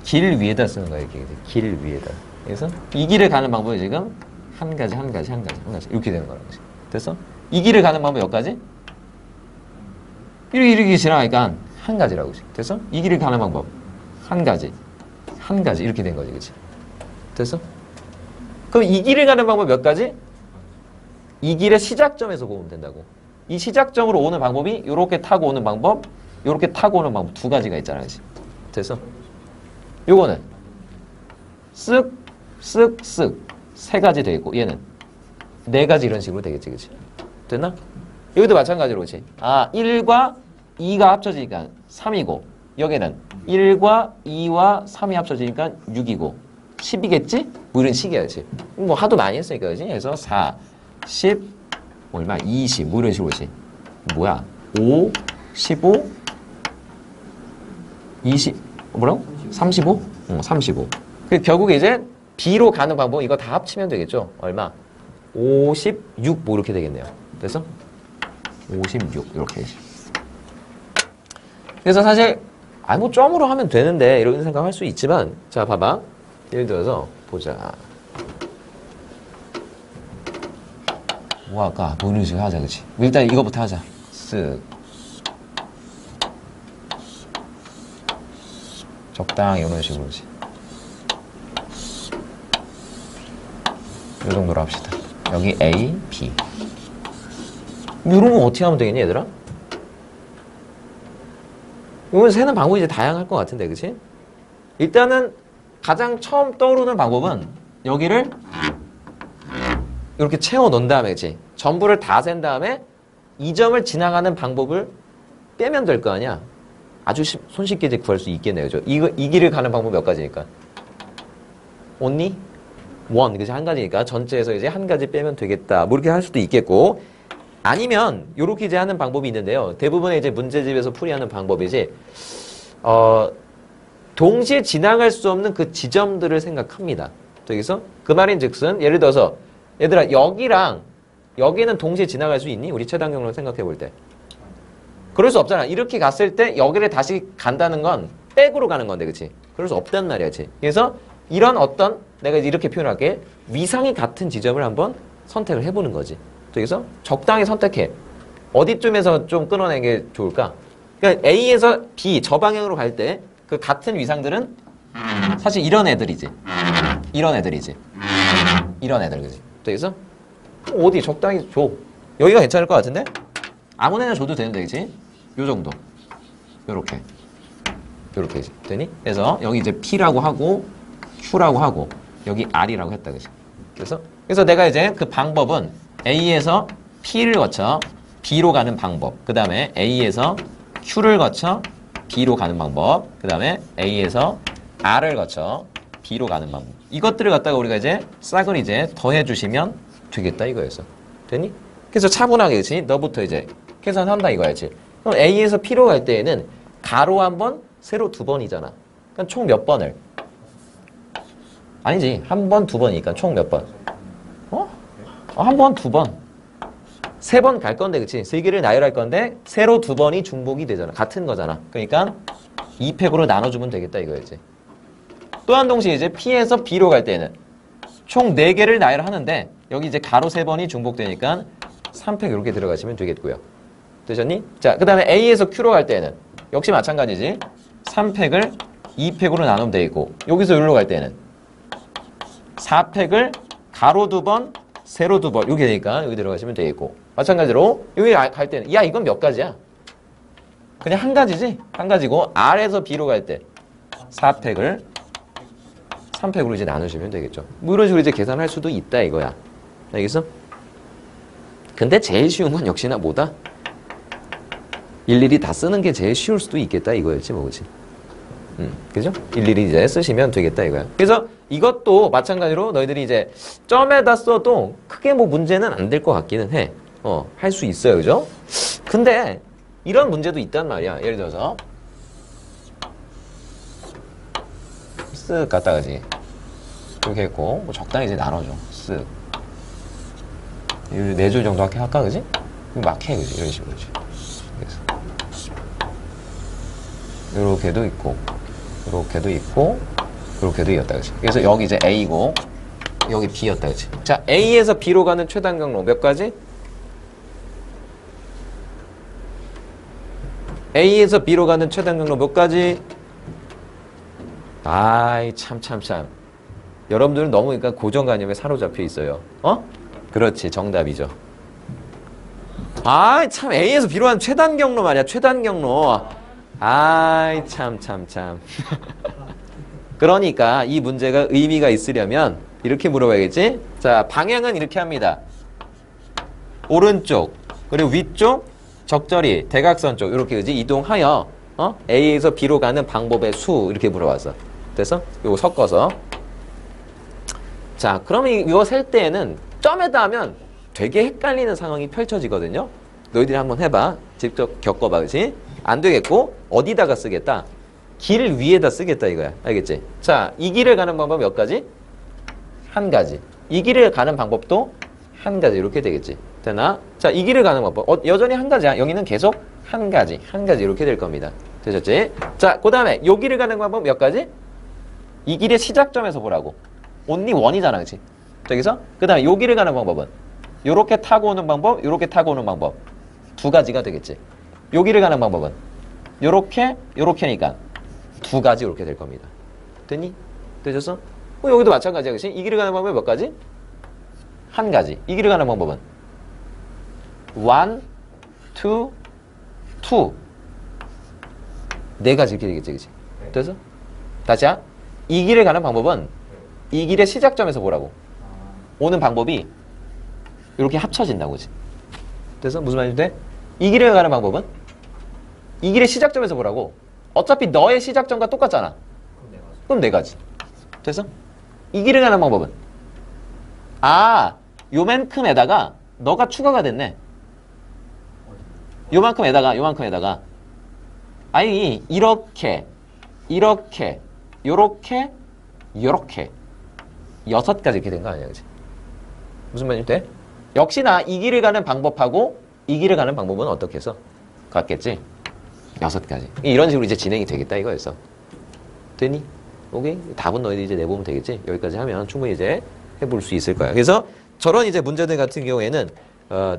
길 위에다 쓰는 거야. 이렇게 길 위에다. 그래서 이 길을 가는 방법이 지금 한 가지 이렇게 되는 거라고. 됐어? 이 길을 가는 방법 몇 가지? 이렇게 지나가니까 한 가지라고. 됐어? 이 길을 가는 방법 한 가지 이렇게 된 거지, 그렇지? 됐어? 그럼 이 길을 가는 방법 몇 가지? 이 길의 시작점에서 보면 된다고. 이 시작점으로 오는 방법이 이렇게 타고 오는 방법, 이렇게 타고 오는 방법 2가지가 있잖아, 그렇지? 됐어? 요거는 쓱 3가지 돼 있고 얘는 4가지 이런 식으로 되겠지, 그렇지? 됐나? 여기도 마찬가지로, 그렇지? 1과 2가 합쳐지니까 3이고 여기는 1과 2와 3이 합쳐지니까 6이고 10이겠지? 뭐 이런 식이야, 그렇지? 뭐 하도 많이 했으니까, 그렇지? 그래서 4, 10, 얼마? 20, 뭐 이런 식으로, 그렇지? 뭐야? 5, 15, 20, 뭐라고? 35? 35. 결국에 이제 B로 가는 방법 이거 다 합치면 되겠죠? 얼마? 56 뭐 이렇게 되겠네요. 됐어? 56 이렇게. 그래서 사실 아, 뭐 점으로 하면 되는데 이런 생각할 수 있지만 자, 봐봐. 예를 들어서 보자. 뭐 할까? 뭐 이런 식으로 하자, 그치? 일단 이거부터 하자. 쓱. 적당히 이런 식으로, 그치? 이 정도로 합시다. 여기 A, B. 이런 거 어떻게 하면 되겠니, 얘들아? 이건 세는 방법이 이제 다양할 것 같은데, 그치? 일단은 가장 처음 떠오르는 방법은 여기를 이렇게 채워 놓은 다음에, 그치? 전부를 다 센 다음에 이 점을 지나가는 방법을 빼면 될 거 아니야? 아주 손쉽게 이제 구할 수 있겠네요, 그죠? 이 길을 가는 방법 몇 가지니까? only one, 그치? 한 가지니까 전체에서 이제 한 가지 빼면 되겠다. 뭐 이렇게 할 수도 있겠고, 아니면 요렇게 이제 하는 방법이 있는데요. 대부분의 이제 문제집에서 풀이하는 방법이지, 동시에 지나갈 수 없는 그 지점들을 생각합니다. 여기서 그 말인즉슨 예를 들어서 얘들아 여기랑 여기는 동시에 지나갈 수 있니? 우리 최단 경로를 생각해 볼 때. 그럴 수 없잖아. 이렇게 갔을 때 여기를 다시 간다는 건 백으로 가는 건데, 그치? 그럴 수 없단 말이야, 그치? 그래서 이런 어떤 내가 이렇게 표현할게. 위상이 같은 지점을 한번 선택을 해보는 거지. 여기서 적당히 선택해. 어디쯤에서 좀 끊어내는 게 좋을까? 그러니까 A에서 B 저 방향으로 갈 때 그 같은 위상들은 사실 이런 애들이지. 이런 애들이지. 이런 애들, 그지? 여기서 어디 적당히 줘. 여기가 괜찮을 것 같은데? 아무데나 줘도 되는데, 그치? 요 정도. 요렇게. 요렇게 되니? 그래서 여기 이제 P라고 하고 Q라고 하고 여기 R이라고 했다, 그치? 그래서 내가 이제 그 방법은 A에서 P를 거쳐 B로 가는 방법. 그 다음에 A에서 Q를 거쳐 B로 가는 방법. 그 다음에 A에서 R을 거쳐 B로 가는 방법. 이것들을 갖다가 우리가 이제 싹을 이제 더해주시면 되겠다 이거였어. 되니? 그래서 차분하게, 그치? 너부터 이제 계산한다 이거야지. 그럼 A에서 P로 갈 때에는 가로 한 번, 세로 두 번이잖아. 그럼 총 몇 번을? 아니지. 한 번, 두 번이니까 총 몇 번? 한 번, 두 번. 세 번 갈 건데, 그치? 세 개를 나열할 건데, 세로 두 번이 중복이 되잖아. 같은 거잖아. 그러니까 2팩으로 나눠주면 되겠다, 이거였지. 또한 동시에 이제 P에서 B로 갈 때는 총 4개를 나열하는데, 여기 이제 가로 세 번이 중복되니까 3팩 이렇게 들어가시면 되겠고요. 되셨니? 자, 그 다음에 A에서 Q로 갈 때는 역시 마찬가지지. 3팩을 2팩으로 나누면 되겠고, 여기서 여기로 갈 때는 4팩을 가로 두 번, 세로 두 번, 이렇게 되니까 여기 들어가시면 되겠고, 마찬가지로 여기 갈 때는 야 이건 몇 가지야? 그냥 한 가지지? 한 가지고 R에서 B로 갈 때 4팩을 3팩으로 이제 나누시면 되겠죠. 뭐 이런 식으로 이제 계산할 수도 있다 이거야. 알겠어? 근데 제일 쉬운 건 역시나 뭐다? 일일이 다 쓰는 게 제일 쉬울 수도 있겠다 이거였지 뭐, 그치? 그죠? 일일이 이제 쓰시면 되겠다 이거야. 그래서 이것도 마찬가지로 너희들이 이제 점에다 써도 크게 뭐 문제는 안 될 것 같기는 해. 할 수 있어요, 그죠? 근데 이런 문제도 있단 말이야. 예를 들어서 쓱 갖다가지 이렇게 했고 뭐 적당히 이제 나눠줘. 쓱 4줄 정도 할까, 그지? 막 해, 그지? 이런 식으로, 그지? 요렇게도 있고, 요렇게도 있고, 요렇게도 있었다, 그치? 그래서 여기 이제 A고, 여기 B였다, 그치? 자, A에서 B로 가는 최단 경로 몇 가지? A에서 B로 가는 최단 경로 몇 가지? 아이, 참. 여러분들은 너무 그러니까 고정관념에 사로잡혀 있어요. 그렇지, 정답이죠. 아이, 참, A에서 B로 가는 최단 경로 말이야, 최단 경로. 아이, 참. 그러니까 이 문제가 의미가 있으려면 이렇게 물어봐야겠지? 자, 방향은 이렇게 합니다. 오른쪽, 그리고 위쪽, 적절히 대각선 쪽 이렇게 그지? 이동하여 A에서 B로 가는 방법의 수 이렇게 물어봤어. 됐어? 이거 섞어서. 자, 그러면 이거 셀 때에는 점에다 하면 되게 헷갈리는 상황이 펼쳐지거든요. 너희들이 한번 해봐. 직접 겪어봐, 그치? 안 되겠고 어디다가 쓰겠다? 길 위에다 쓰겠다 이거야. 알겠지? 자, 이 길을 가는 방법 몇 가지? 한 가지. 이 길을 가는 방법도 한 가지. 이렇게 되겠지. 되나? 자, 이 길을 가는 방법 여전히 한 가지야. 여기는 계속 한 가지 이렇게 될 겁니다. 되셨지? 자, 그 다음에 요 길을 가는 방법 몇 가지? 이 길의 시작점에서 보라고. only one이잖아, 그치? 저기서? 그 다음에 요 길을 가는 방법은 요렇게 타고 오는 방법, 요렇게 타고 오는 방법. 두 가지가 되겠지. 요 길을 가는 방법은 요렇게, 요렇게니까 두 가지 요렇게 될 겁니다. 됐니? 되셨어? 여기도 마찬가지야, 그치? 이 길을 가는 방법이 몇 가지? 한 가지. 이 길을 가는 방법은 one, two, two. 네 가지 이렇게 되겠지, 그치? 됐어? 다시야. 이 길을 가는 방법은 이 길의 시작점에서 보라고. 오는 방법이 이렇게 합쳐진다고, 그치? 됐어? 무슨 말인지 돼? 이 길을 가는 방법은 이 길의 시작점에서 보라고. 어차피 너의 시작점과 똑같잖아. 그럼 네 가지. 됐어? 이 길을 가는 방법은 아, 요만큼에다가 너가 추가가 됐네. 요만큼에다가 아니 이렇게 요렇게 여섯 가지 이렇게 된 거 아니야, 그치? 무슨 말인지 돼? 역시나 이 길을 가는 방법하고 이 길을 가는 방법은 어떻게 해서 같겠지? 여섯 가지. 이런 식으로 이제 진행이 되겠다 이거였어. 되니? 오케이? 답은 너희들이 이제 내보면 되겠지? 여기까지 하면 충분히 이제 해볼 수 있을 거야. 그래서 저런 이제 문제들 같은 경우에는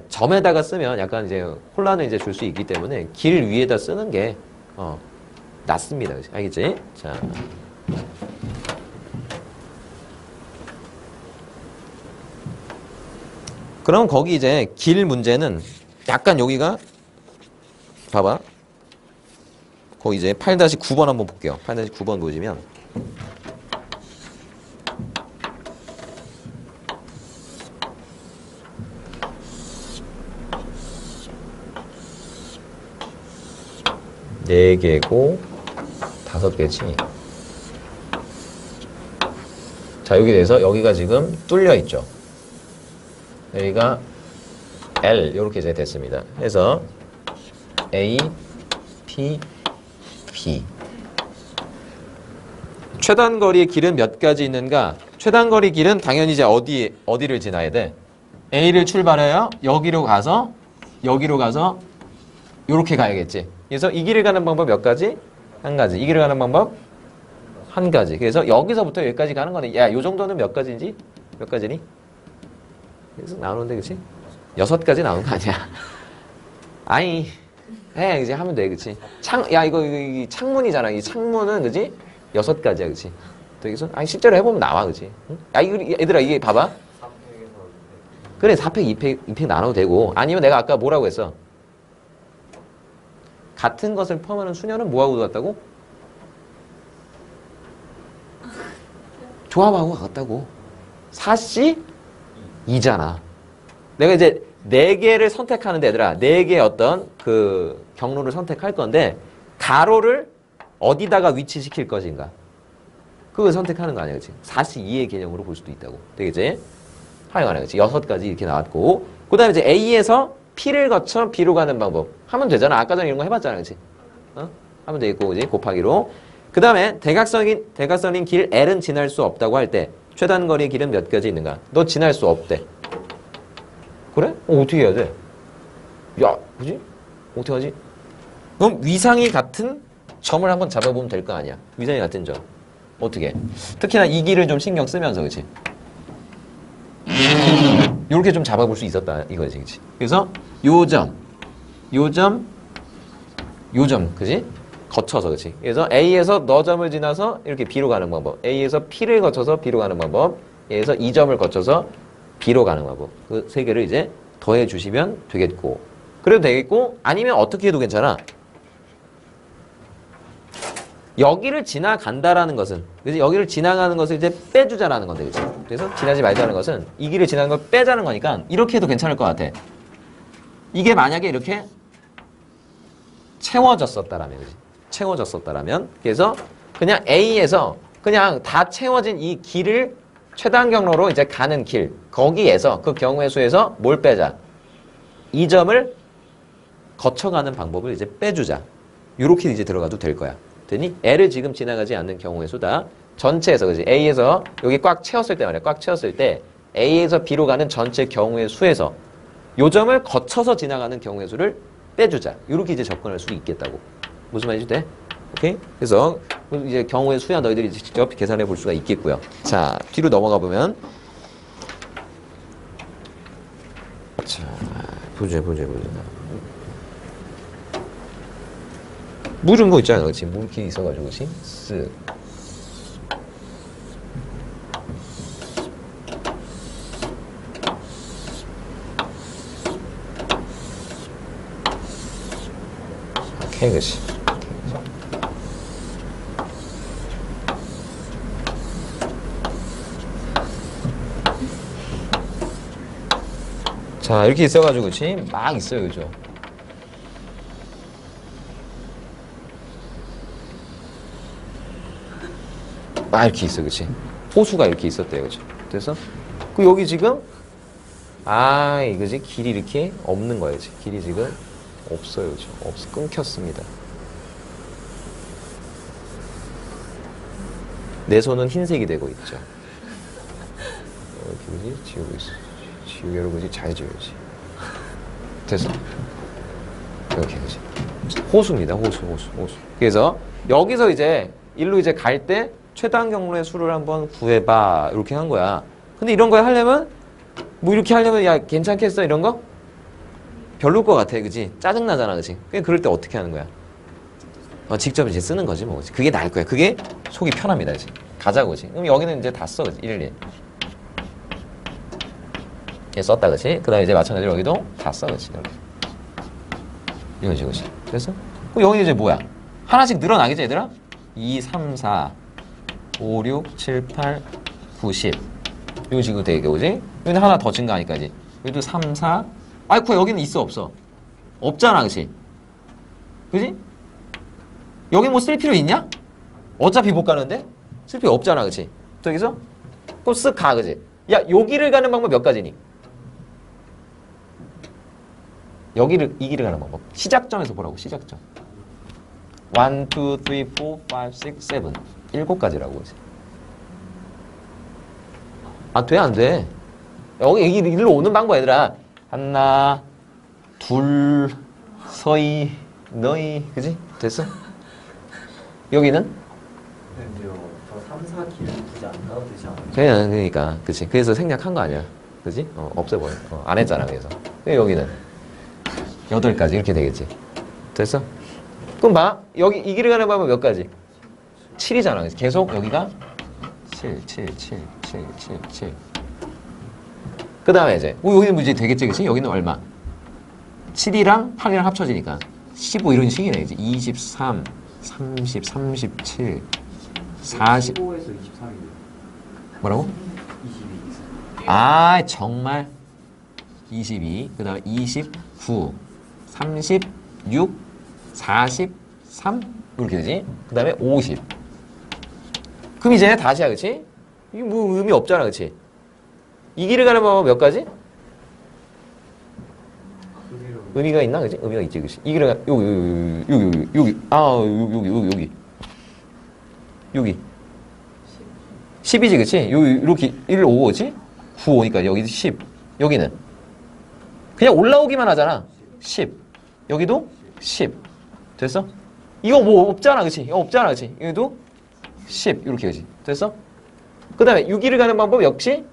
점에다가 쓰면 약간 이제 혼란을 이제 줄 수 있기 때문에 길 위에다 쓰는 게 낫습니다. 그치? 알겠지? 자. 그럼 거기 이제 길 문제는 약간 여기가 봐봐. 거기 이제 8-9번 한번 볼게요. 8-9번 보시면 네 개고 5개지. 자, 여기 대해서 여기가 지금 뚫려 있죠. 여기가 L 이렇게 이제 됐습니다. 그래서 A, P, B. 최단 거리의 길은 몇 가지 있는가? 최단 거리 길은 당연히 이제 어디를 지나야 돼? A를 출발해요. 여기로 가서 이렇게 가야겠지. 그래서 이 길을 가는 방법 몇 가지? 한 가지. 이 길을 가는 방법 한 가지. 그래서 여기서부터 여기까지 가는 거네. 야, 요 정도는 몇 가지인지? 몇 가지니? 그래서 나오는데, 그치? 6가지 나오는 거 아니야? 아니, 이제 하면 돼, 그치? 이거 창문이잖아. 이 창문은, 그치? 6가지야, 그치? 여기서, 아니, 실제로 해보면 나와, 그치? 응? 야, 얘들아, 이게 봐봐. 그래, 4팩, 2팩 나눠도 되고. 아니면 내가 아까 뭐라고 했어? 같은 것을 포함하는 수녀는 뭐하고 같다고? 조합하고 같다고. 4C? 2잖아. 내가 이제 4개를 선택하는데, 얘들아, 4개의 어떤 그 경로를 선택할 건데, 가로를 어디다가 위치시킬 것인가. 그걸 선택하는 거 아니야, 그치? 4C2의 개념으로 볼 수도 있다고. 되겠지? 하여간에, 그치? 6가지 이렇게 나왔고, 그 다음에 이제 A에서 P를 거쳐 B로 가는 방법. 하면 되잖아. 아까 전에 이런 거 해봤잖아, 그치? 하면 되겠고, 그치? 곱하기로. 그 다음에 대각선인 길 L은 지날 수 없다고 할 때, 최단 거리의 길은 몇 가지 있는가? 너 지날 수 없대. 그래? 어떻게 해야 돼? 야, 그지? 어떻게 하지? 그럼 위상이 같은 점을 한번 잡아보면 될 거 아니야. 위상이 같은 점. 어떻게? 특히나 이 길을 좀 신경 쓰면서, 그치? 요렇게 좀 잡아볼 수 있었다, 이거지, 그치? 그래서 요 점, 그치? 거쳐서, 그치? 그래서 A에서 너 점을 지나서 이렇게 B로 가는 방법. A에서 P를 거쳐서 B로 가는 방법. A에서 이 점을 거쳐서 B로 가는 방법. 그 세 개를 이제 더해 주시면 되겠고. 그래도 되겠고, 아니면 어떻게 해도 괜찮아. 여기를 지나간다라는 것은, 그치? 여기를 지나가는 것을 이제 빼주자라는 건데, 그치? 그래서 지나지 말자는 것은 이 길을 지나는 걸 빼자는 거니까 이렇게 해도 괜찮을 것 같아. 이게 만약에 이렇게 채워졌었다라면, 그치? 채워졌었다라면, 그래서 그냥 A에서 그냥 다 채워진 이 길을 최단 경로로 이제 가는 길, 거기에서 그 경우의 수에서 뭘 빼자? 이 점을 거쳐가는 방법을 이제 빼주자. 요렇게 이제 들어가도 될 거야. 되니? L을 지금 지나가지 않는 경우의 수다. 전체에서, 그지? A에서 여기 꽉 채웠을 때 말이야. 꽉 채웠을 때 A에서 B로 가는 전체 경우의 수에서 요 점을 거쳐서 지나가는 경우의 수를 빼주자. 요렇게 이제 접근할 수 있겠다고. 무슨 말인지 돼? 오케이? 그래서 이제 경우의 수야 너희들이 직접 계산해 볼 수가 있겠고요. 자, 뒤로 넘어가 보면 자, 보자. 물은 거 있잖아, 그렇지? 물 이렇게 있어가지고, 그렇지? 쓱. 오케이, 그렇지. 자, 이렇게 있어가지고, 그렇지? 막 있어요, 그죠? 막 이렇게 있어, 그치? 호수가 이렇게 있었대요, 그죠? 그래서, 여기 지금, 이거지? 길이 이렇게 없는 거예요, 지금. 길이 지금 없어요, 그죠? 끊겼습니다. 내 손은 흰색이 되고 있죠. 이렇게, 그지? 지우고 있어. 지우개로, 그지? 잘 지워야지. 됐어. 이렇게, 그지? 호수입니다, 호수. 그래서, 여기서 이제, 일로 이제 갈 때, 최단 경로의 수를 한번 구해봐. 이렇게 한 거야. 근데 이런 거 하려면, 뭐 이렇게 하려면, 야, 괜찮겠어? 이런 거? 별로일 것 같아. 그지? 짜증나잖아. 그지? 그럴 때 어떻게 하는 거야? 직접 이제 쓰는 거지, 뭐. 그게 나을 거야. 그게 속이 편합니다. 그지? 가자고, 그지? 그럼 여기는 이제 다 써. 그지? 1, 얘 썼다. 그지? 그 다음에 이제 마찬가지로 여기도 다 써. 그지? 이거지, 그지? 됐어? 그럼 여기 이제 뭐야? 하나씩 늘어나겠지, 얘들아? 2, 3, 4. 5, 6, 7, 8, 9, 10. 이거 지금 되게, 그지? 여기는 하나 더 증가하니까, 이제. 여기도 3, 4. 아이쿠, 여기는 있어, 없어? 없잖아, 그지? 그지? 여기 뭐 쓸 필요 있냐? 어차피 못 가는데? 쓸 필요 없잖아, 그지? 또 여기서? 그럼 쓱 가, 그지? 야, 여기를 가는 방법 몇 가지니? 이 길을 가는 방법. 시작점에서 보라고, 시작점. 1, 2, 3, 4, 5, 6, 7. 7가지라고. 돼? 안 돼? 여기 일로 오는 방법, 얘들아. 하나, 둘, 서희, 너희. 그지? 됐어? 여기는? 근데요, 저 3, 4길 굳이 안 가도 되지 않아요? 그러니까. 그치? 그래서 생략한 거 아니야. 그지? 없애버려. 안 했잖아, 그래서. 여기는? 8가지. 이렇게 되겠지. 됐어? 그럼 봐. 여기 이 길을 가는 방법 몇 가지? 7이잖아. 계속 여기가 7. 그 다음에 이제, 여기는 이제 되겠지, 그치? 여기는 얼마? 7이랑 8이랑 합쳐지니까 15 이런 식이네, 이제. 23, 30, 37, 40. 15에서 23이요. 뭐라고? 22. 정말. 22. 그 다음에 29, 36, 43. 이렇게 되지? 그 다음에 50. 그럼 이제 다시야, 그치? 이게 뭐 의미 없잖아, 그치? 이 길을 가는 방법 몇 가지? 의미가 있나, 그치? 의미가 있지, 그치? 이 길을 여기. 10이지, 그치? 이렇게 1, 5, 그치? 9, 5니까 여기도 10. 여기는? 그냥 올라오기만 하잖아. 10. 여기도 10. 됐어? 이거 뭐 없잖아, 그치? 이거 없잖아, 그치? 여기도 10. 이렇게, 그치? 됐어? 그 다음에 6일을 가는 방법 역시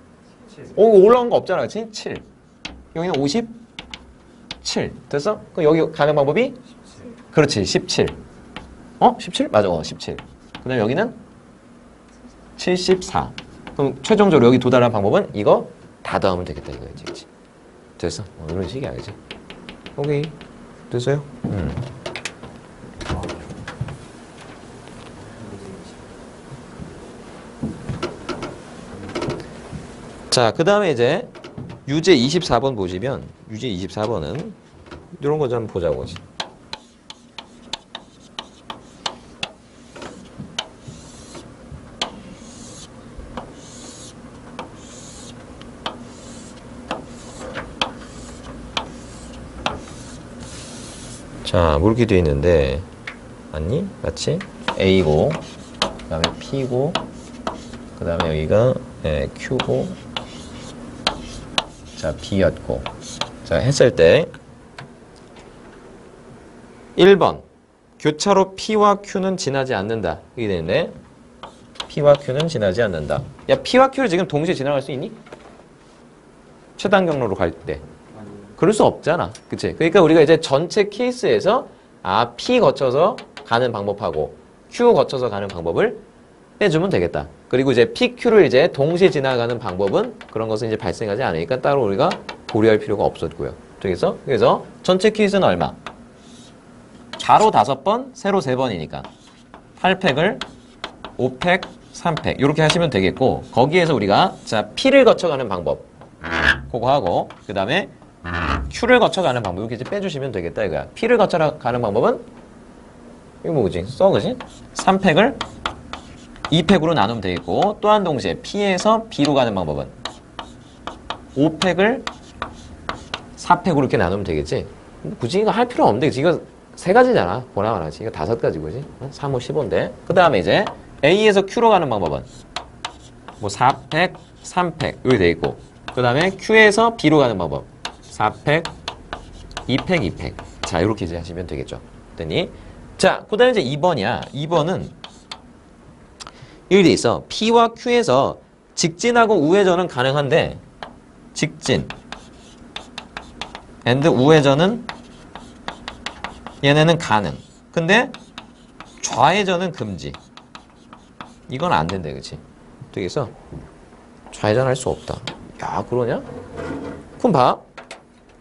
올라온 거 없잖아, 그치? 7. 여기는 57. 됐어? 그럼 여기 가는 방법이? 17. 그렇지, 17. 17? 맞아, 17. 그 다음에 여기는 74. 그럼 최종적으로 여기 도달한 방법은 이거 다 더하면 되겠다, 이거지, 그치? 됐어? 이런 식이야, 그치? 오케이. 됐어요? 자, 그 다음에 이제 유제 24번 보시면 유제 24번은 이런 거 좀 보자고. 자, 뭐 이렇게 되어 있는데 맞니? 맞지? A고 그 다음에 P고 그 다음에 여기가 Q고 자, B였고. 자, 했을 때 1번 교차로 P와 Q는 지나지 않는다. 이게 되는데 P와 Q는 지나지 않는다. 야, P와 Q를 지금 동시에 지나갈 수 있니? 최단 경로로 갈 때. 그럴 수 없잖아. 그치? 그러니까 우리가 이제 전체 케이스에서 P 거쳐서 가는 방법하고 Q 거쳐서 가는 방법을 빼주면 되겠다. 그리고 이제 PQ를 이제 동시에 지나가는 방법은 그런 것은 이제 발생하지 않으니까 따로 우리가 고려할 필요가 없었고요. 그래서 전체 케이스는 얼마? 가로 5번, 세로 3번이니까 8팩을 5팩, 3팩 이렇게 하시면 되겠고 거기에서 우리가 자 P를 거쳐가는 방법 그거 하고 그 다음에 Q를 거쳐가는 방법 이렇게 이제 빼주시면 되겠다 이거야. P를 거쳐가는 방법은 이거 뭐지? 그지? 3팩을 2팩으로 나누면 되겠고 또한 동시에 P에서 B로 가는 방법은 5팩을 4팩으로 이렇게 나누면 되겠지? 굳이 이거 할 필요 없는데 이거 3가지잖아. 보나마나 이거 5가지고 그지? 3, 5, 15인데 그 다음에 이제 A에서 Q로 가는 방법은 뭐 4팩, 3팩 여기 돼 있고 그 다음에 Q에서 B로 가는 방법 4팩, 2팩, 2팩 자 이렇게 이제 하시면 되겠죠. 됐니? 자 그 다음에 이제 2번이야. 2번은 여기 돼 있어. P와 Q에서 직진하고 우회전은 가능한데 직진 and 우회전은 얘네는 가능. 근데 좌회전은 금지. 이건 안 된다, 그치? 되겠어? 좌회전할 수 없다. 야, 그러냐? 그럼 봐.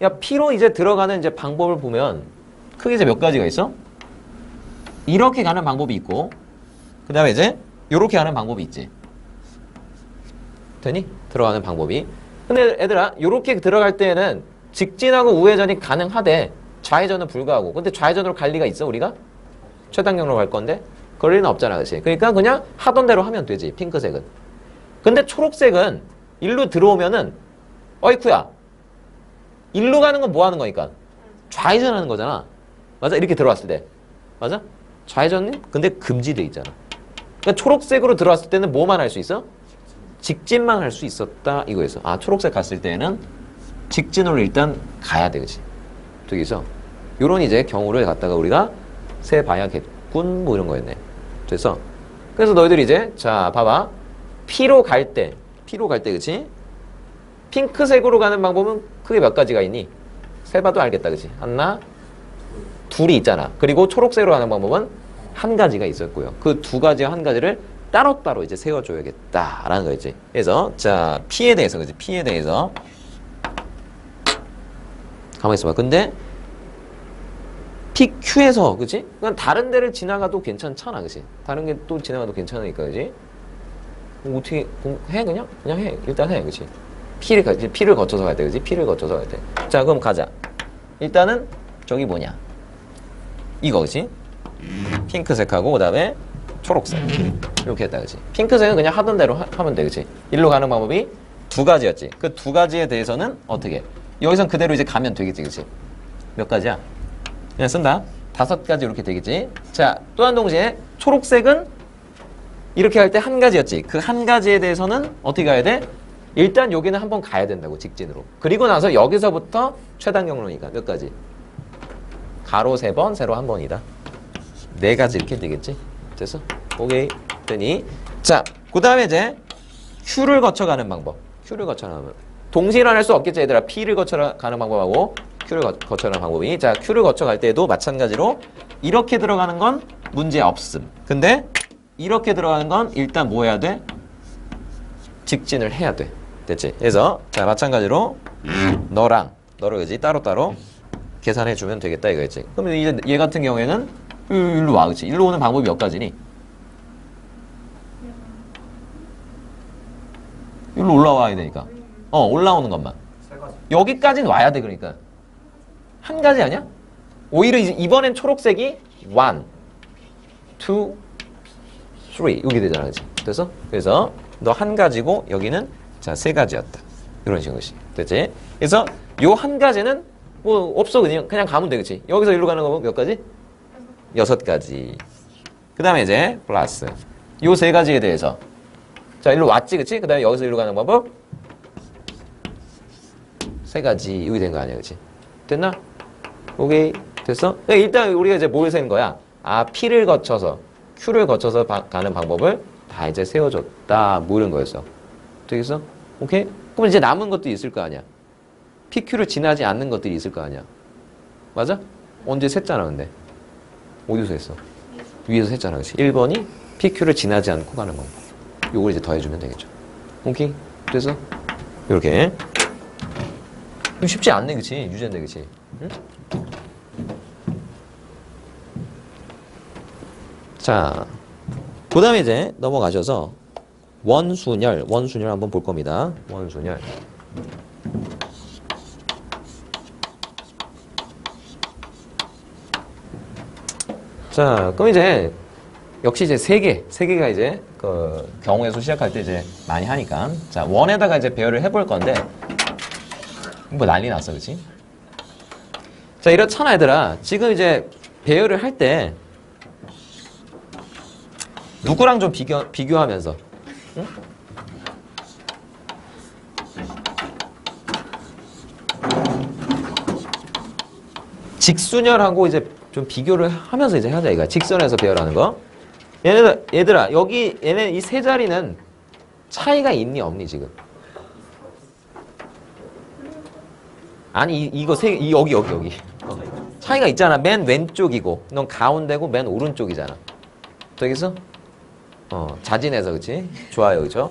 야, P로 이제 들어가는 이제 방법을 보면 크게 이제 몇 가지가 있어? 이렇게 가는 방법이 있고, 그 다음에 이제 요렇게 가는 방법이 있지. 되니? 들어가는 방법이. 근데 애들아, 요렇게 들어갈 때에는 직진하고 우회전이 가능하대. 좌회전은 불가하고. 근데 좌회전으로 갈 리가 있어, 우리가? 최단 경로로 갈 건데? 그럴 리는 없잖아, 그치? 그러니까 그냥 하던 대로 하면 되지, 핑크색은. 근데 초록색은 일로 들어오면은, 어이쿠야. 일로 가는 건 뭐 하는 거니까? 좌회전 하는 거잖아. 맞아? 이렇게 들어왔을 때. 맞아? 좌회전은 근데 금지돼 있잖아. 그러니까 초록색으로 들어왔을 때는 뭐만 할 수 있어? 직진만 할 수 있었다, 이거였어. 아, 초록색 갔을 때는 직진으로 일단 가야 돼, 그치? 되겠어? 요런 이제 경우를 갖다가 우리가 세봐야겠군, 뭐 이런 거였네. 됐어? 그래서 너희들이 이제, 자, 봐봐. P로 갈 때, 그치? 핑크색으로 가는 방법은 크게 몇 가지가 있니? 세봐도 알겠다, 그치? 하나, 둘이 있잖아. 그리고 초록색으로 가는 방법은 한 가지가 있었고요. 그 두 가지와 한 가지를 따로따로 이제 세워줘야겠다라는 거였지. 그래서, 자, P에 대해서, 그치? P에 대해서. 가만히 있어봐. 근데 PQ에서 그치? 그냥 다른 데를 지나가도 괜찮잖아, 그치? 다른 게 또 지나가도 괜찮으니까, 그치? 어떻게 해 그냥? 그냥 해. 일단 해, 그치? P를 거쳐서 갈 때, 그치? P를 거쳐서 갈 때. 자, 그럼 가자. 일단은 저기 뭐냐? 이거, 그치? 핑크색하고 그다음에 초록색 이렇게 했다, 그치? 핑크색은 그냥 하던 대로 하면 돼, 그치? 일로 가는 방법이 두 가지였지. 그 두 가지에 대해서는 어떻게? 여기선 그대로 이제 가면 되겠지, 그치? 몇 가지야? 그냥 쓴다. 5가지 이렇게 되겠지. 자, 또한 동시에 초록색은 이렇게 할 때 한 가지였지. 그 한 가지에 대해서는 어떻게 가야 돼? 일단 여기는 한번 가야 된다고, 직진으로. 그리고 나서 여기서부터 최단 경로니까 몇 가지? 가로 3번, 세로 1번이다. 4가지 이렇게 되겠지? 됐어? 오케이. 되니? 자, 그 다음에 이제 Q를 거쳐가는 방법. Q를 거쳐가는 방법. 동시에 일어날 수 없겠지, 얘들아. P를 거쳐가는 방법하고 Q를 거쳐가는 방법이. 자, Q를 거쳐갈 때에도 마찬가지로 이렇게 들어가는 건 문제 없음. 근데 이렇게 들어가는 건 일단 뭐 해야 돼? 직진을 해야 돼. 됐지? 그래서 자, 마찬가지로 너를 그지? 따로따로 계산해 주면 되겠다 이거였지. 그러면 이제 얘 같은 경우에는 일로 와, 그치? 일로 오는 방법이 몇 가지니? 일로 올라와야 되니까. 올라오는 것만. 여기까지는 와야 돼, 그러니까. 한 가지 아니야? 오히려 이번엔 초록색이 1, 2, 3 이렇게 되잖아, 그치? 됐어? 그래서 너 한 가지고 여기는 자, 3가지였다. 이런 식으로. 됐지? 그래서 요 한 가지는 뭐 없어, 그냥 가면 돼, 그치? 여기서 일로 가는 거 몇 가지? 6가지. 그 다음에 이제 플러스 요 3가지에 대해서 자, 일로 왔지, 그치? 그 다음에 여기서 일로 가는 방법 3가지 이렇게 된 거 아니야, 그치? 됐나? 오케이. 됐어? 일단 우리가 이제 뭘 센 거야? 아, P를 거쳐서 Q를 거쳐서 가는 방법을 다 이제 세워줬다. 뭐 이런 거였어. 되겠어? 오케이? 그럼 이제 남은 것도 있을 거 아니야. PQ를 지나지 않는 것들이 있을 거 아니야. 맞아? 언제 셌잖아, 근데. 어디서 했어? 위에서 셌잖아, 그치? 1번이 PQ를 지나지 않고 가는 방법. 요걸 이제 더해주면 되겠죠. 오케이? 그래서 이렇게. 이거 쉽지 않네, 그치? 유제인데, 그치? 응? 자, 그 다음에 이제 넘어가셔서 원순열 한번 볼 겁니다. 원순열. 자, 그럼 이제 역시 이제 세 개가 이제 그 경우의 수 시작할 때 이제 많이 하니까 자, 원에다가 이제 배열을 해볼 건데 뭐 난리 났어, 그치? 자, 이렇잖아, 얘들아. 지금 이제 배열을 할 때 누구랑 좀 비교하면서, 응? 직순열하고 이제 좀 비교를 하면서 이제 하자, 이거. 직선에서 배열하는 거. 얘들아, 여기, 얘네 이 세 자리는 차이가 있니, 없니, 지금? 아니, 여기. 차이가 있잖아. 맨 왼쪽이고, 넌 가운데고, 맨 오른쪽이잖아. 되겠어? 자진해서, 그치? 좋아요, 그죠?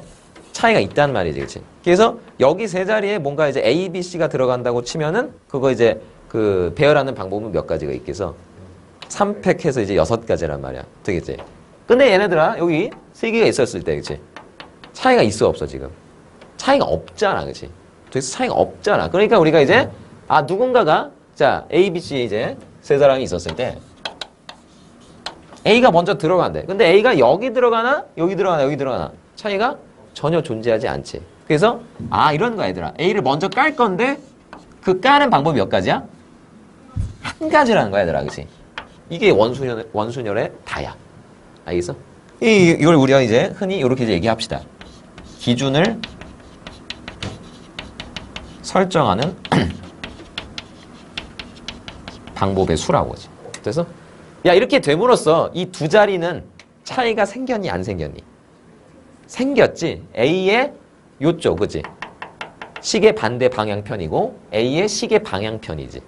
차이가 있단 말이지, 그치? 그래서 여기 세 자리에 뭔가 이제 A, B, C가 들어간다고 치면은, 그거 이제 그 배열하는 방법은 몇 가지가 있겠어? 3팩 해서 이제 6가지란 말이야. 되겠지? 근데 얘네들아, 여기 3개가 있었을 때, 그치? 차이가 있어, 없어, 지금? 차이가 없잖아, 그치? 그래서 차이가 없잖아. 그러니까 우리가 이제, 누군가가, 자, A, B, C 이제 세 사람이 있었을 때, A가 먼저 들어간대. 근데 A가 여기 들어가나, 여기 들어가나, 여기 들어가나. 차이가 전혀 존재하지 않지. 그래서, 이런 거야, 얘들아. A를 먼저 깔 건데, 그 까는 방법이 몇 가지야? 한 가지라는 거야, 얘들아, 그치? 이게 원순열의 다야. 알겠어? 이걸 우리가 이제 흔히 이렇게 이제 얘기합시다. 기준을 설정하는 방법의 수라고 하지. 그래서 야, 이렇게 됨으로써 이 두 자리는 차이가 생겼니, 안 생겼니? 생겼지. A의 요쪽, 그치? 시계 반대 방향편이고 A의 시계 방향편이지.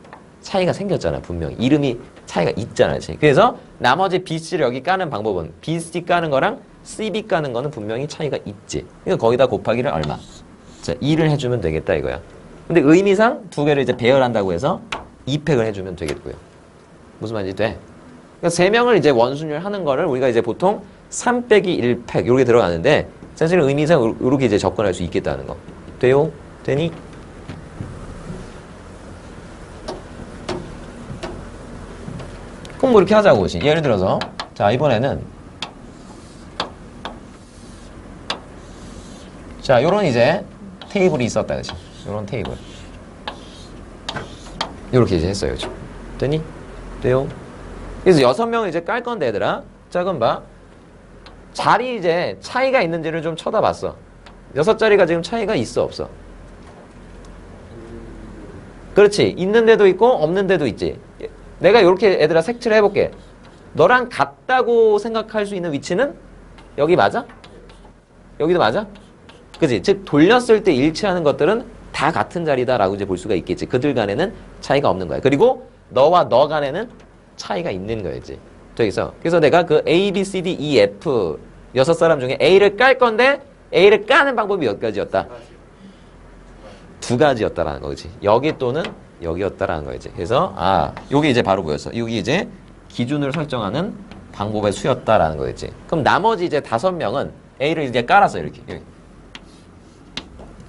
차이가 생겼잖아, 분명히. 이름이 차이가 있잖아, 그치? 그래서 나머지 BC를 여기 까는 방법은 BC 까는 거랑 CB 까는 거는 분명히 차이가 있지. 그러니까 거기다 곱하기를 얼마? 자, 2를 해주면 되겠다, 이거야. 근데 의미상 두 개를 이제 배열한다고 해서 2팩을 해주면 되겠고요. 무슨 말인지 돼? 그러니까 3명을 이제 원순열 하는 거를 우리가 이제 보통 3 빼기 1팩 이렇게 들어가는데 사실 의미상 이렇게 이제 접근할 수 있겠다는 거. 돼요? 되니? 그럼 뭐 이렇게 하자고. 예를 들어서 자, 이번에는 자, 요런 이제 테이블이 있었다, 그치? 요런 테이블 요렇게 이제 했어요, 지금. 되니? 돼요? 그래서 6명을 이제 깔 건데, 얘들아. 자, 그럼 봐. 자리 이제 차이가 있는지를 좀 쳐다봤어. 6자리가 지금 차이가 있어, 없어? 그렇지. 있는 데도 있고 없는 데도 있지. 내가 이렇게 얘들아 색칠을 해볼게. 너랑 같다고 생각할 수 있는 위치는 여기 맞아? 여기도 맞아? 그치? 즉 돌렸을 때 일치하는 것들은 다 같은 자리다라고 이제 볼 수가 있겠지. 그들 간에는 차이가 없는 거야. 그리고 너와 너 간에는 차이가 있는 거였지. 되겠어? 그래서 내가 그 A, B, C, D, E, F 6사람 중에 A를 깔 건데 A를 까는 방법이 몇 가지였다? 2가지였다라는 거지. 여기 또는 여기였다라는 거지. 그래서 여기 이제 바로 보였어. 여기 이제 기준을 설정하는 방법의 수였다라는 거겠지. 그럼 나머지 이제 5명은 A를 이제 깔았어, 이렇게. 여기.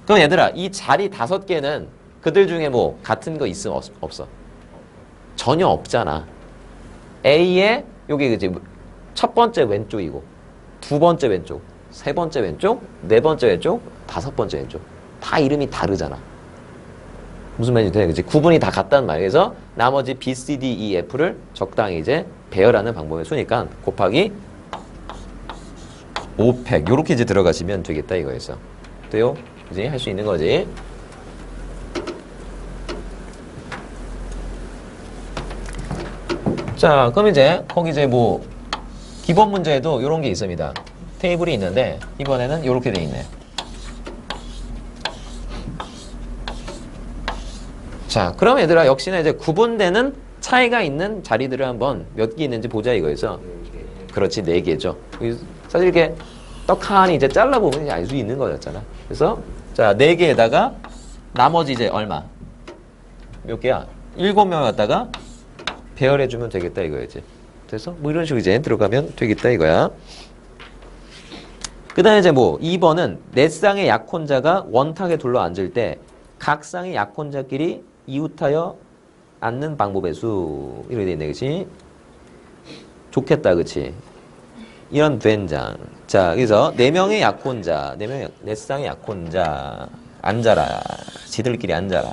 그럼 얘들아, 이 자리 5개는 그들 중에 뭐 같은 거 있음 없어? 전혀 없잖아. A의 여기 그지 첫 번째 왼쪽이고, 2번째 왼쪽, 3번째 왼쪽, 4번째 왼쪽, 5번째 왼쪽. 다 이름이 다르잖아. 무슨 말인지 돼? 그치? 구분이 다 같단 말이야. 그래서 나머지 B, C, D, E, F를 적당히 이제 배열하는 방법의 수니까 곱하기 5팩. 요렇게 이제 들어가시면 되겠다, 이거였어. 돼요? 그지? 할 수 있는 거지. 자, 그럼 이제 거기 이제 뭐 기본 문제에도 이런 게 있습니다. 테이블이 있는데 이번에는 이렇게 돼 있네. 자, 그럼 얘들아 역시나 이제 구분되는 차이가 있는 자리들을 한번 몇 개 있는지 보자 이거에서. 그렇지, 4개죠. 사실 이렇게 떡하니 이제 잘라보면 알 수 있는 거였잖아. 그래서 자, 4개에다가 나머지 이제 얼마? 몇 개야? 7명 갖다가 배열해주면 되겠다 이거였지. 그래서 뭐 이런 식으로 이제 들어가면 되겠다 이거야. 그 다음에 이제 뭐 2번은 네 쌍의 약혼자가 원탁에 둘러 앉을 때 각 쌍의 약혼자끼리 이웃하여 앉는 방법의 수. 이렇게 돼 있네, 그치? 좋겠다, 그치? 이런 된장. 자, 그래서 4명의 약혼자, 4쌍의 약혼자 앉아라. 지들끼리 앉아라.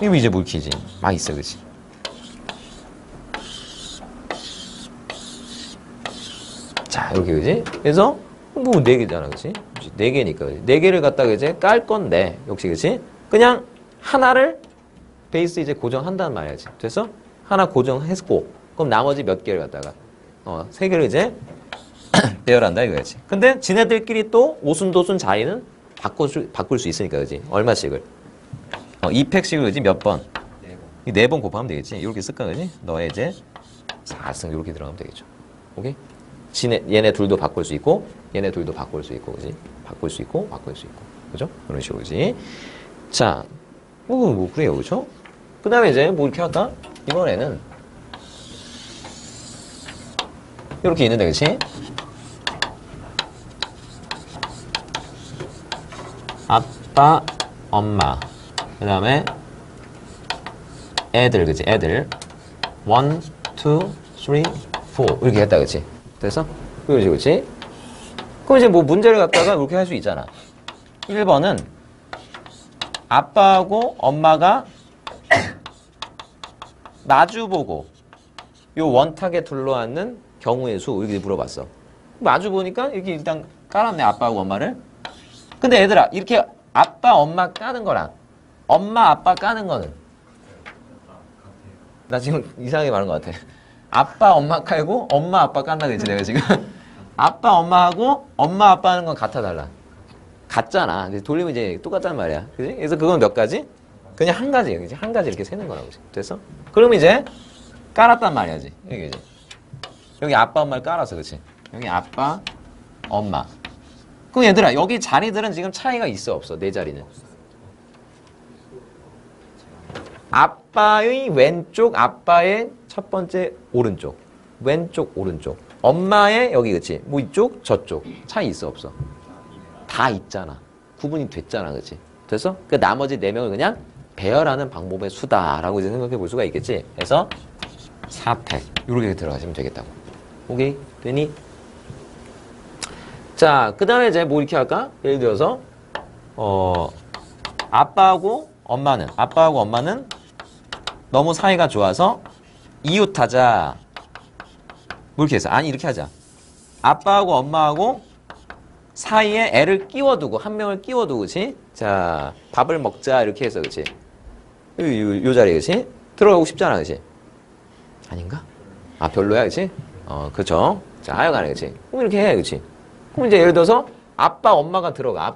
이거 이제 물키지. 막 있어, 그치? 자, 이렇게, 그지? 그래서, 뭐, 4개잖아, 그치? 4개니까. 4개를 갖다가 이제 깔 건데, 역시, 그치? 그냥 하나를 베이스 이제 고정한단 말이지. 그래서 하나 고정했고, 그럼 나머지 몇 개를 갖다가, 3개를 이제 배열한다, 이거야지. 근데 지네들끼리 또 오순도순 자리는 바꿀 수 있으니까, 그지? 얼마씩을? 2팩씩을, 그지? 몇 번? 4번. 4번 곱하면 되겠지? 이렇게 쓸까, 그지? 너의 이제 4승 이렇게 들어가면 되겠죠. 오케이? 얘네 둘도 바꿀 수 있고, 얘네 둘도 바꿀 수 있고, 그지? 바꿀 수 있고, 바꿀 수 있고. 그죠? 그런 식으로, 그지? 자, 뭐, 그래요, 그죠? 그 다음에 이제 뭐 이렇게 할까? 이번에는, 이렇게 있는데, 그치? 아빠, 엄마. 그 다음에, 애들, 그치? 애들. 1, 2, 3, 4. 이렇게 했다, 그치? 됐어? 그렇지, 그치? 그럼 이제 뭐 문제를 갖다가 이렇게 할 수 있잖아. 1번은 아빠하고 엄마가 마주보고 요 원탁에 둘러앉는 경우의 수 이렇게 물어봤어. 마주보니까 이렇게 일단 깔았네, 아빠하고 엄마를. 근데 얘들아, 이렇게 아빠, 엄마 까는 거랑 엄마, 아빠 까는 거는, 나 지금 이상하게 말한 것 같아. 아빠, 엄마 깔고 엄마, 아빠 깐다 그랬지, 내가 지금. 아빠, 엄마하고 엄마, 아빠 하는 건 같아, 달라? 같잖아. 돌리면 이제 똑같단 말이야. 그지? 그래서 그건 몇 가지? 그냥 한 가지. 그지? 한 가지 이렇게 세는 거라고. 됐어? 그럼 이제 깔았단 말이야지. 여기 이제. 여기 아빠, 엄마를 깔았어. 그치? 여기 아빠, 엄마. 그럼 얘들아, 여기 자리들은 지금 차이가 있어, 없어? 네 자리는. 아빠의 왼쪽, 아빠의 첫 번째 오른쪽. 왼쪽, 오른쪽. 엄마의 여기, 그치? 뭐 이쪽, 저쪽. 차이 있어, 없어? 다 있잖아. 구분이 됐잖아, 그치? 됐어? 그 나머지 4명을 그냥 배열하는 방법의 수다라고 이제 생각해 볼 수가 있겠지? 그래서 4팩. 요렇게 들어가시면 되겠다고. 오케이? 되니? 자, 그 다음에 이제 뭐 이렇게 할까? 예를 들어서, 아빠하고 엄마는 너무 사이가 좋아서 이웃하자. 뭐 이렇게 해서. 아니, 이렇게 하자. 아빠하고 엄마하고 사이에 애를 끼워두고, 한 명을 끼워두고, 그치? 자, 밥을 먹자. 이렇게 해서, 그치? 요 자리에, 그치? 들어가고 싶잖아, 그치? 아닌가? 아, 별로야, 그치? 그쵸? 자, 하여간에, 그치? 그럼 이렇게 해, 그치? 그럼 이제 예를 들어서, 아빠, 엄마가 들어가.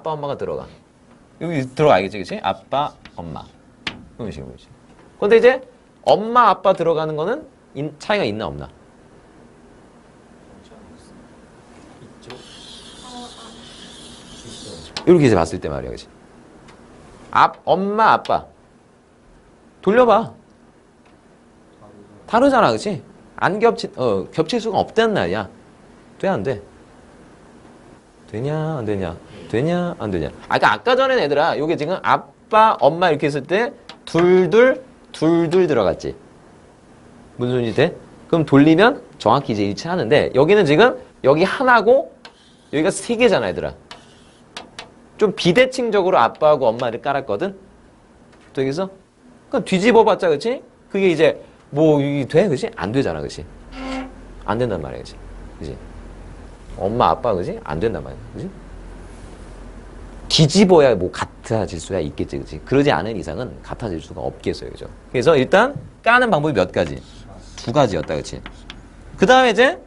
여기 들어가, 알겠지, 그치? 아빠, 엄마. 그런 식으로, 그치? 근데 이제, 엄마, 아빠 들어가는 거는 차이가 있나, 없나? 이렇게 이제 봤을 때 말이야, 그치? 엄마, 아빠. 돌려봐. 다르잖아, 그치? 겹칠 수가 없다는 말이야. 돼, 안 돼? 되냐, 안 되냐? 되냐, 안 되냐? 아까 전에 얘들아, 요게 지금 아빠, 엄마 이렇게 했을 때, 둘 들어갔지? 무슨 소리지 돼? 그럼 돌리면 정확히 이제 일치하는데, 여기는 지금, 여기 하나고, 여기가 3개잖아, 얘들아. 좀 비대칭적으로 아빠하고 엄마를 깔았거든? 되겠어? 그럼 뒤집어봤자, 그치? 그게 이제, 뭐, 이게 돼? 그치? 안 되잖아, 그치? 안 된단 말이야, 그치? 그치? 엄마, 아빠, 그치? 안 된단 말이야, 그치? 뒤집어야 뭐 같아질 수야 있겠지, 그치? 그러지 않은 이상은 같아질 수가 없겠어요, 그죠? 그래서 일단 까는 방법이 몇 가지? 두 가지였다, 그치? 그 다음에 이제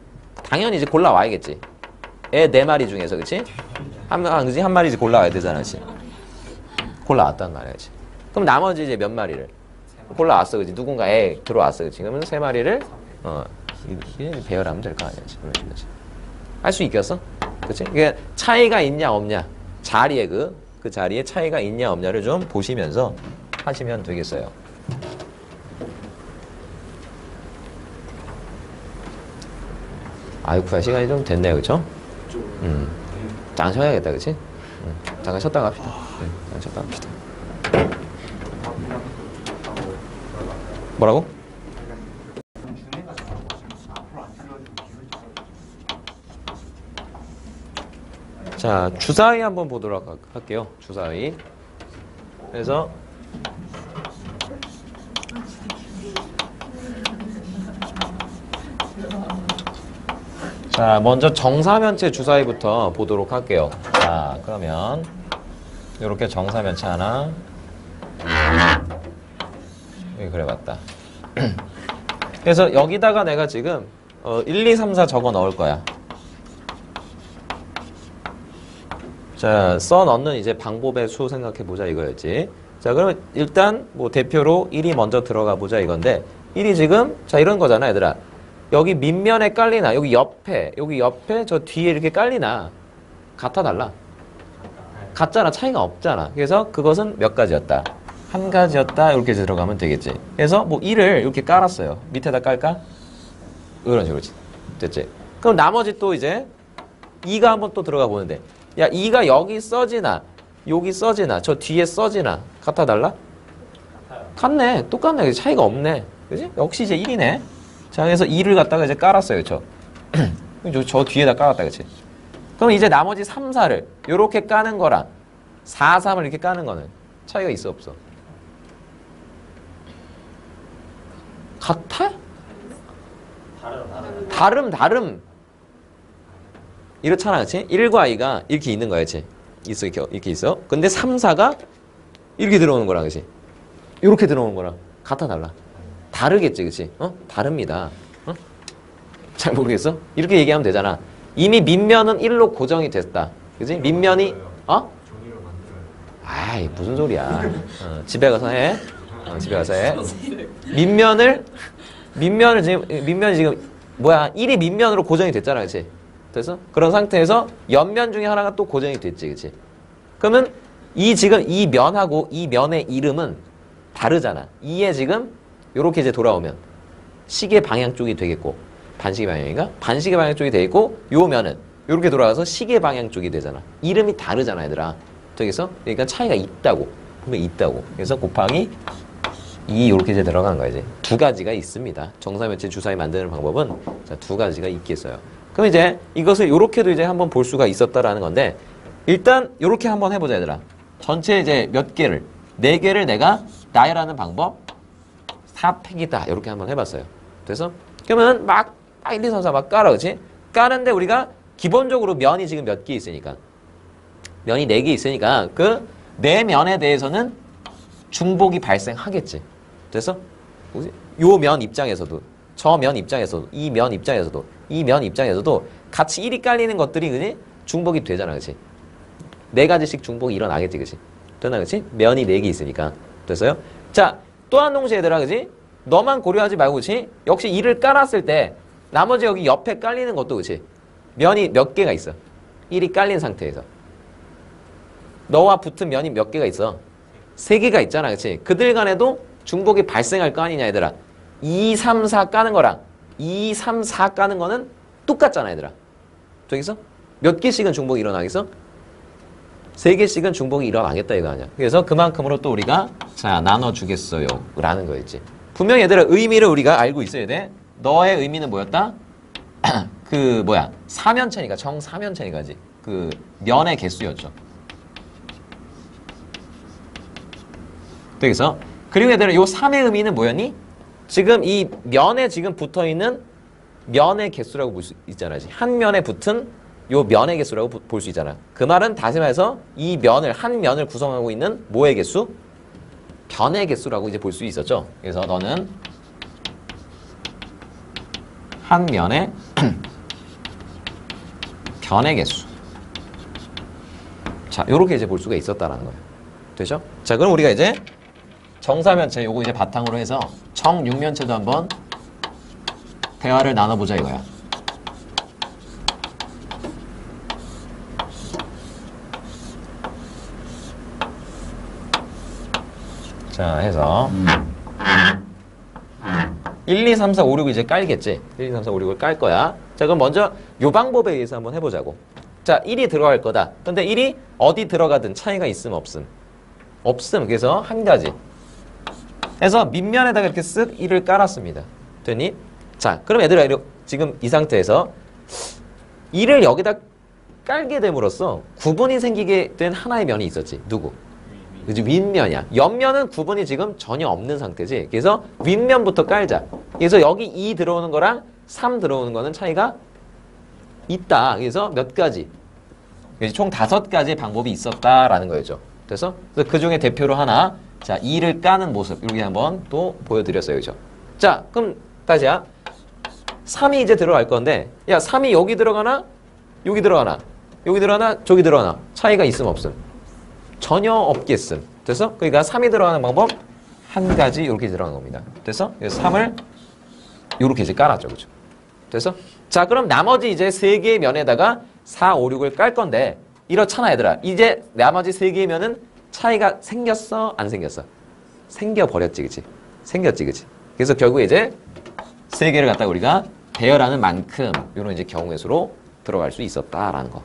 당연히 이제 골라와야겠지. 애 네 마리 중에서, 그치? 그치? 한 마리 이제 골라와야 되잖아, 그치? 골라왔단 말이야, 그치? 그럼 나머지 이제 몇 마리를 골라왔어, 그치? 누군가 애 들어왔어, 그치? 그러면 세 마리를 배열하면 될 거 아니야, 그치? 할 수 있겠어? 그치? 이게 차이가 있냐 없냐, 자리에 그 자리에 차이가 있냐 없냐를 좀 보시면서 하시면 되겠어요. 아이쿠야, 시간이 좀 됐네요, 그쵸? 잠깐 쉬어야겠다, 그치? 잠깐 쉬었다가 합시다. 잠깐 쉬었다가 합시다. 뭐라고? 자, 주사위 한번 보도록 할게요. 주사위. 그래서 자, 먼저 정사면체 주사위부터 보도록 할게요. 자, 그러면 이렇게 정사면체 하나 여기 그려봤다. 그래서 여기다가 내가 지금 1, 2, 3, 4 적어 넣을 거야. 자, 써 넣는 이제 방법의 수 생각해 보자 이거였지. 자, 그러면 일단 뭐 대표로 1이 먼저 들어가 보자 이건데 1이 지금 자 이런 거잖아, 얘들아. 여기 밑면에 깔리나 여기 옆에 저 뒤에 이렇게 깔리나 같아 달라? 같잖아. 차이가 없잖아. 그래서 그것은 몇 가지였다? 한 가지였다. 이렇게 들어가면 되겠지. 그래서 뭐 1을 이렇게 깔았어요. 밑에다 깔까? 이런 식으로 됐지. 그럼 나머지 또 이제 2가 한번 또 들어가 보는데 야, 2가 여기 써지나 여기 써지나 저 뒤에 써지나 같아 달라? 같네. 똑같네. 차이가 없네. 그지? 역시 이제 1이네. 자, 그래서 2를 갖다가 이제 깔았어요. 저 뒤에다 깔았다. 그치? 그럼 이제 나머지 3, 4를 요렇게 까는 거랑 4, 3을 이렇게 까는 거는 차이가 있어 없어? 같아? 다름. 이렇잖아, 그치? 1과 2가 이렇게 있는 거야, 그치? 있어, 이렇게 있어. 근데 3, 4가 이렇게 들어오는 거랑, 그치? 이렇게 들어오는 거랑 같아, 달라? 다르겠지, 그치? 다릅니다. 잘 모르겠어? 이렇게 얘기하면 되잖아. 이미 밑면은 1로 고정이 됐다. 그치? 밑면이, 아이, 무슨 소리야. 집에 가서 해. 집에 가서 해. 밑면이 지금, 뭐야, 1이 밑면으로 고정이 됐잖아, 그치? 그래서 그런 상태에서 옆면 중에 하나가 또 고정이 됐지, 그치? 그러면 지금 이 면하고 이 면의 이름은 다르잖아. 이에 지금 요렇게 이제 돌아오면 시계 방향 쪽이 되겠고 반시계 방향인가? 반시계 방향 쪽이 되겠고 요 면은 요렇게 돌아가서 시계 방향 쪽이 되잖아. 이름이 다르잖아, 얘들아. 저기서 그러니까 차이가 있다고. 분명히 있다고. 그래서 곱하기 2 요렇게 이제 들어간 거야, 이제. 두 가지가 있습니다. 정사면체 주사위 만드는 방법은 자, 두 가지가 있겠어요. 그럼 이제 이것을 요렇게도 이제 한번 볼 수가 있었다라는 건데 일단 요렇게 한번 해보자, 얘들아. 전체 이제 몇 개를 4개를 내가 나열하는 방법 4팩이다 이렇게 한번 해봤어요. 그래서 그러면 막 1, 2, 3, 4 막 깔아, 그치? 까는데 우리가 기본적으로 면이 지금 몇 개 있으니까 면이 4개 있으니까 그 4면에 대해서는 중복이 발생하겠지. 그래서 요 면 입장에서도 저 면 입장에서도 이 면 입장에서도 이 면 입장에서도 같이 1이 깔리는 것들이 그지? 중복이 되잖아, 그치? 4가지씩 중복이 일어나겠지, 그치? 되나, 그치? 면이 4개 있으니까. 됐어요? 자, 또 한 동시에 얘들아, 그치? 너만 고려하지 말고, 그치? 역시 1을 깔았을 때 나머지 여기 옆에 깔리는 것도, 그치? 면이 몇 개가 있어? 1이 깔린 상태에서. 너와 붙은 면이 몇 개가 있어? 3개가 있잖아, 그치? 그들 간에도 중복이 발생할 거 아니냐, 얘들아. 2, 3, 4 까는 거랑 2, 3, 4 까는 거는 똑같잖아, 얘들아. 저기서 몇 개씩은 중복이 일어나겠어? 3개씩은 중복이 일어나겠다 이거 아니야. 그래서 그만큼으로 또 우리가 자 나눠주겠어요 라는 거였지. 분명히 얘들아 의미를 우리가 알고 있어야 돼. 너의 의미는 뭐였다? 그 뭐야 사면체니까 정사면체니까지 그 면의 개수였죠. 그래서 그리고 얘들아 요 3의 의미는 뭐였니? 지금 이 면에 지금 붙어있는 면의 개수라고 볼 수 있잖아. 한 면에 붙은 요 면의 개수라고 볼 수 있잖아. 그 말은 다시 말해서 이 면을 한 면을 구성하고 있는 뭐의 개수? 변의 개수라고 이제 볼 수 있었죠. 그래서 너는 한 면의 변의 개수. 자, 요렇게 이제 볼 수가 있었다라는 거예요. 되죠? 자, 그럼 우리가 이제 정사면체 요거 이제 바탕으로 해서 정육면체도 한번 대화를 나눠보자 이거야. 자, 해서 1, 2, 3, 4, 5, 6 이제 깔겠지? 1, 2, 3, 4, 5, 6을 깔 거야. 자, 그럼 먼저 요 방법에 의해서 한번 해보자고. 자, 1이 들어갈 거다. 근데 1이 어디 들어가든 차이가 있음 없음? 없음. 그래서 한 가지. 해서 밑면에다가 이렇게 쓱 1을 깔았습니다. 됐니? 자, 그럼 얘들아, 지금 이 상태에서 1을 여기다 깔게 됨으로써 구분이 생기게 된 하나의 면이 있었지. 누구? 그지? 윗면이야. 옆면은 구분이 지금 전혀 없는 상태지. 그래서 윗면부터 깔자. 그래서 여기 2 들어오는 거랑 3 들어오는 거는 차이가 있다. 그래서 몇 가지? 총 5가지의 방법이 있었다라는 거였죠. 그래서 그 중에 대표로 하나, 자, 2를 까는 모습. 이렇게 한번 또 보여드렸어요. 그죠? 자, 그럼 다시야. 3이 이제 들어갈 건데, 야, 3이 여기 들어가나? 여기 들어가나? 여기 들어가나? 저기 들어가나? 차이가 있음 없음? 전혀 없겠음. 됐어? 그러니까 3이 들어가는 방법 한 가지 이렇게 들어가는 겁니다. 됐어? 그래서 3을 이렇게 이제 깔았죠. 그죠? 됐어? 자, 그럼 나머지 이제 3개의 면에다가 4, 5, 6을 깔 건데 이렇잖아, 얘들아. 이제 나머지 3개의 면은 차이가 생겼어? 안 생겼어? 생겨버렸지, 그치? 생겼지, 그치? 그래서 결국에 이제 3개를 갖다가 우리가 배열하는 만큼 이런 이제 경우의 수로 들어갈 수 있었다라는 거.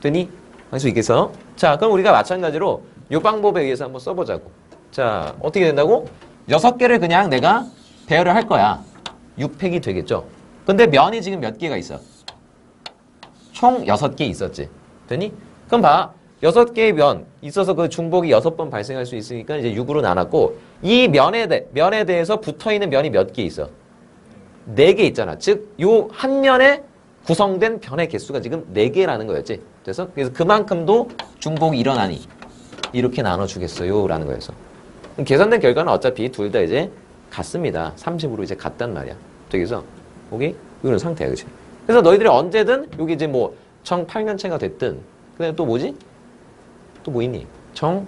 되니? 할 수 있겠어? 자, 그럼 우리가 마찬가지로 이 방법에 의해서 한번 써보자고. 자, 어떻게 된다고? 6개를 그냥 내가 배열을 할 거야. 6팩이 되겠죠? 근데 면이 지금 몇 개가 있어? 총 6개 있었지. 되니? 그럼 봐. 6개의 면 있어서 그 중복이 6번 발생할 수 있으니까 이제 6으로 나눴고, 이 면에 대해서 붙어있는 면이 몇 개 있어? 4개 있잖아. 즉, 요 한 면에 구성된 변의 개수가 지금 4개라는 거였지. 그래서 그만큼도 중복이 일어나니 이렇게 나눠주겠어요 라는 거였어. 계산된 결과는 어차피 둘 다 이제 같습니다. 30으로 이제 같단 말이야. 그래서 여기 이거는 상태야, 그치? 그래서 너희들이 언제든 여기 이제 뭐 정 8면체가 됐든, 그다음에 또 뭐지? 또 뭐 있니? 정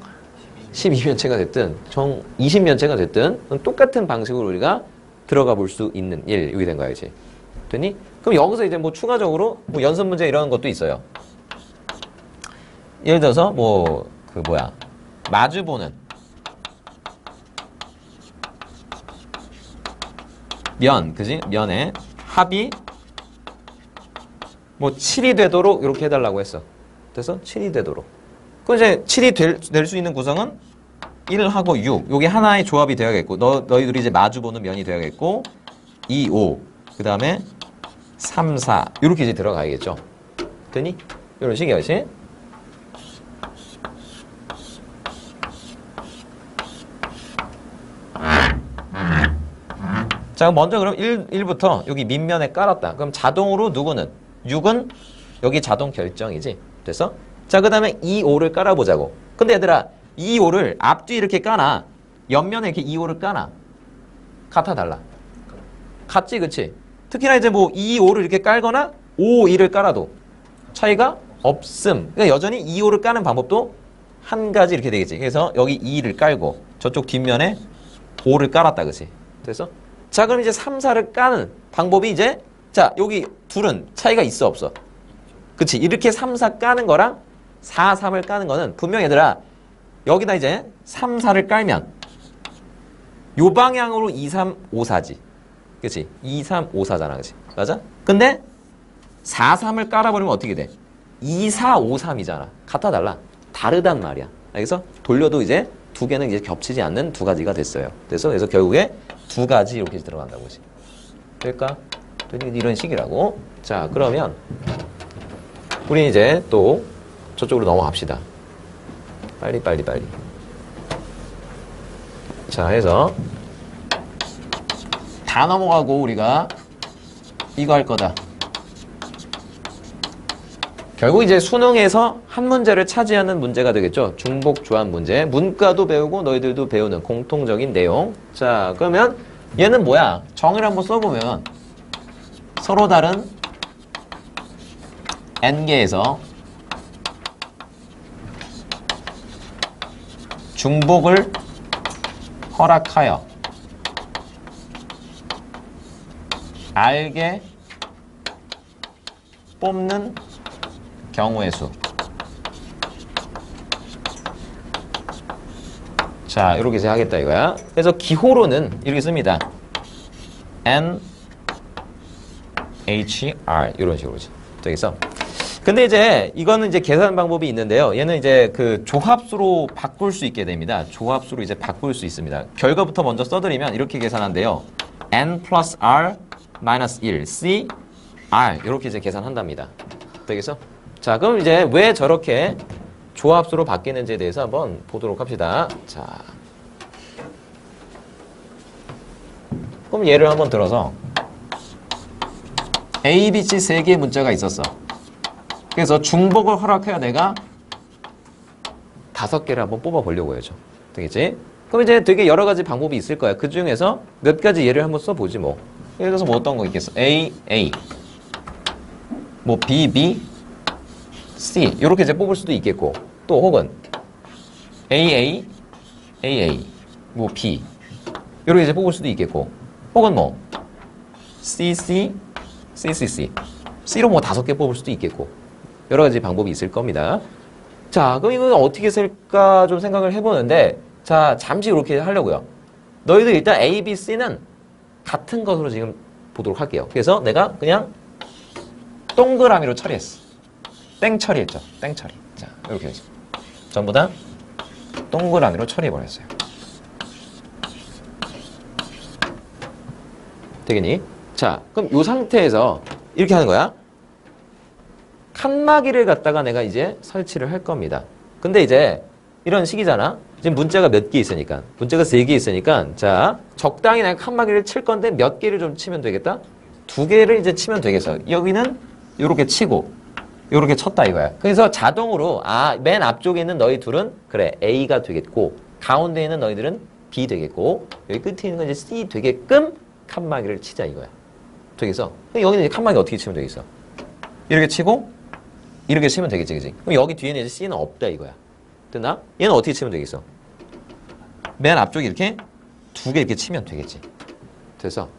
12면체가 됐든, 정 20면체가 됐든 똑같은 방식으로 우리가 들어가 볼 수 있는 일, 여기 된 거야, 그치? 됐니? 그럼 여기서 이제 뭐 추가적으로 뭐 연습 문제 이런 것도 있어요. 예를 들어서 뭐 그 뭐야, 마주보는 면, 그지? 면의 합이 뭐 7이 되도록 이렇게 해달라고 했어. 그래서 7이 되도록. 그럼 이제 7이 될 수 있는 구성은 1하고 6. 요게 하나의 조합이 되어야겠고, 너희들이 이제 마주보는 면이 되어야겠고, 2, 5. 그 다음에 3, 4. 이렇게 이제 들어가야겠죠. 되니? 이런 식이야지. 자, 먼저 그럼 1부터 여기 밑면에 깔았다. 그럼 자동으로 누구는? 6은 여기 자동 결정이지. 됐어? 자, 그 다음에 2, 5를 깔아보자고. 근데 얘들아, 2, 5를 앞뒤 이렇게 까나? 옆면에 이렇게 2, 5를 까나? 같아, 달라? 같지, 그치? 특히나 이제 뭐 2, 5를 이렇게 깔거나 5, 2를 깔아도 차이가 없음. 그러니까 여전히 2, 5를 까는 방법도 한 가지 이렇게 되겠지. 그래서 여기 2를 깔고 저쪽 뒷면에 5를 깔았다, 그치? 됐어? 자, 그럼 이제 3, 4를 까는 방법이 이제, 자, 여기 둘은 차이가 있어, 없어? 그치? 이렇게 3, 4 까는 거랑 4, 3을 까는 거는 분명 얘들아, 여기다 이제 3, 4를 깔면 요 방향으로 2, 3, 5, 4지. 그치? 2, 3, 5, 4잖아, 그치? 맞아? 근데 4, 3을 깔아버리면 어떻게 돼? 2, 4, 5, 3이잖아. 같아, 달라? 다르단 말이야. 그래서 돌려도 이제 두 개는 이제 겹치지 않는 두 가지가 됐어요. 그래서 결국에 두 가지 이렇게 들어간다고. 될까? 이런 식이라고. 자, 그러면 우리 이제 또 저쪽으로 넘어갑시다. 빨리. 자, 해서 다 넘어가고 우리가 이거 할 거다. 결국 이제 수능에서 한 문제를 차지하는 문제가 되겠죠. 중복 조합 문제. 문과도 배우고 너희들도 배우는 공통적인 내용. 자, 그러면 얘는 뭐야? 정의를 한번 써보면 서로 다른 n개에서 중복을 허락하여 r개 뽑는 경우의 수. 자, 이렇게 하겠다 이거야. 그래서 기호로는 이렇게 씁니다. N H R 이런 식으로지. 되겠어? 근데 이제 이거는 이제 계산 방법이 있는데요. 얘는 이제 그 조합수로 바꿀 수 있게 됩니다. 조합수로 이제 바꿀 수 있습니다. 결과부터 먼저 써드리면 이렇게 계산한대요. N 플러스 R 마이너스 1 C R 이렇게 이제 계산한답니다. 되겠어? 자, 그럼 이제 왜 저렇게 조합수로 바뀌는지에 대해서 한번 보도록 합시다. 자, 그럼 예를 한번 들어서 A, B, C 세 개의 문자가 있었어. 그래서 중복을 허락해야 내가 5개를 한번 뽑아보려고 해야죠. 되겠지? 그럼 이제 되게 여러 가지 방법이 있을 거야. 그 중에서 몇 가지 예를 한번 써보지 뭐. 예를 들어서 뭐 어떤 거 있겠어? A, A, 뭐 B, B, C 이렇게 이제 뽑을 수도 있겠고, 또 혹은 AA, AA, 뭐 B 이렇게 이제 뽑을 수도 있겠고, 혹은 뭐 C, C, C, C, C C로 뭐 5개 뽑을 수도 있겠고, 여러 가지 방법이 있을 겁니다. 자, 그럼 이거 어떻게 쓸까 좀 생각을 해보는데, 자, 잠시 이렇게 하려고요. 너희들 일단 A, B, C는 같은 것으로 지금 보도록 할게요. 그래서 내가 그냥 동그라미로 처리했어. 땡 처리했죠. 땡 처리. 자, 이렇게 해서 전부 다 동그라미로 처리해버렸어요. 되겠니? 자, 그럼 이 상태에서 이렇게 하는 거야. 칸막이를 갖다가 내가 이제 설치를 할 겁니다. 근데 이제 이런 식이잖아. 지금 문자가 몇 개 있으니까. 문자가 3개 있으니까. 자, 적당히 내가 칸막이를 칠 건데 몇 개를 좀 치면 되겠다? 2개를 이제 치면 되겠어. 여기는 이렇게 치고 이렇게 쳤다 이거야. 그래서 자동으로 맨 앞쪽에 있는 너희 둘은 그래 A가 되겠고, 가운데 있는 너희들은 B 되겠고, 여기 끝에 있는 건 이제 C 되게끔 칸막이를 치자 이거야. 되겠어? 그럼 여기는 이제 칸막이 어떻게 치면 되겠어? 이렇게 치고 이렇게 치면 되겠지, 그지? 그럼 여기 뒤에는 이제 C는 없다 이거야. 됐나? 얘는 어떻게 치면 되겠어? 맨 앞쪽에 이렇게 2개 이렇게 치면 되겠지. 됐어?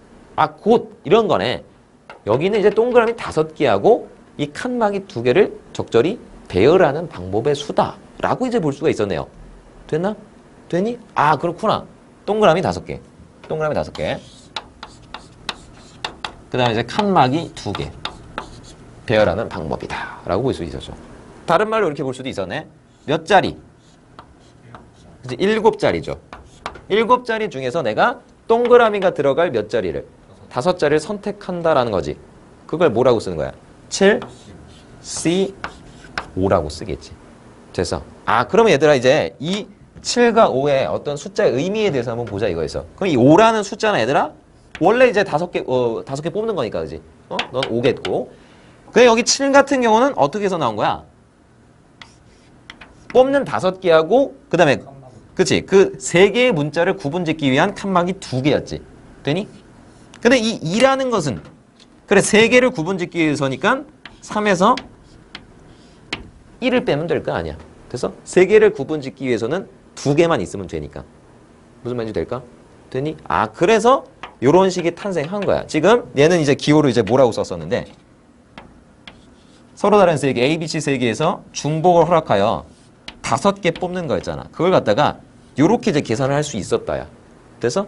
곧 이런 거네. 여기는 이제 동그라미 5개하고 이 칸막이 2개를 적절히 배열하는 방법의 수다라고 이제 볼 수가 있었네요. 됐나? 되니? 그렇구나. 동그라미 5개. 동그라미 5개. 그 다음에 이제 칸막이 2개. 배열하는 방법이다. 라고 볼 수 있었죠. 다른 말로 이렇게 볼 수도 있었네. 몇 자리? 이제 7자리죠. 7자리 중에서 내가 동그라미가 들어갈 몇 자리를? 5자리를 선택한다라는 거지. 그걸 뭐라고 쓰는 거야? 7, C, 5라고 쓰겠지. 됐어. 그러면 얘들아 이제 이 7과 5의 어떤 숫자의 의미에 대해서 한번 보자 이거였어. 그럼 이 5라는 숫자는 얘들아 원래 이제 5개 뽑는 거니까, 그지? 넌 5겠고. 근데 여기 7 같은 경우는 어떻게 해서 나온 거야? 뽑는 5개하고 그 다음에 그치? 그 3개의 문자를 구분짓기 위한 칸막이 2개였지. 되니? 근데 이 2라는 것은 그래 3개를 구분짓기 위해서니까 3에서 1을 빼면 될 거 아니야. 됐어? 3개를 구분짓기 위해서는 2개만 있으면 되니까. 무슨 말인지 될까? 되니? 그래서 요런 식이 탄생한 거야. 지금 얘는 이제 기호를 이제 뭐라고 썼었는데, 서로 다른 3개, A, B, C 3개에서 중복을 허락하여 5개 뽑는 거였잖아. 그걸 갖다가 요렇게 이제 계산을 할 수 있었다야. 됐어?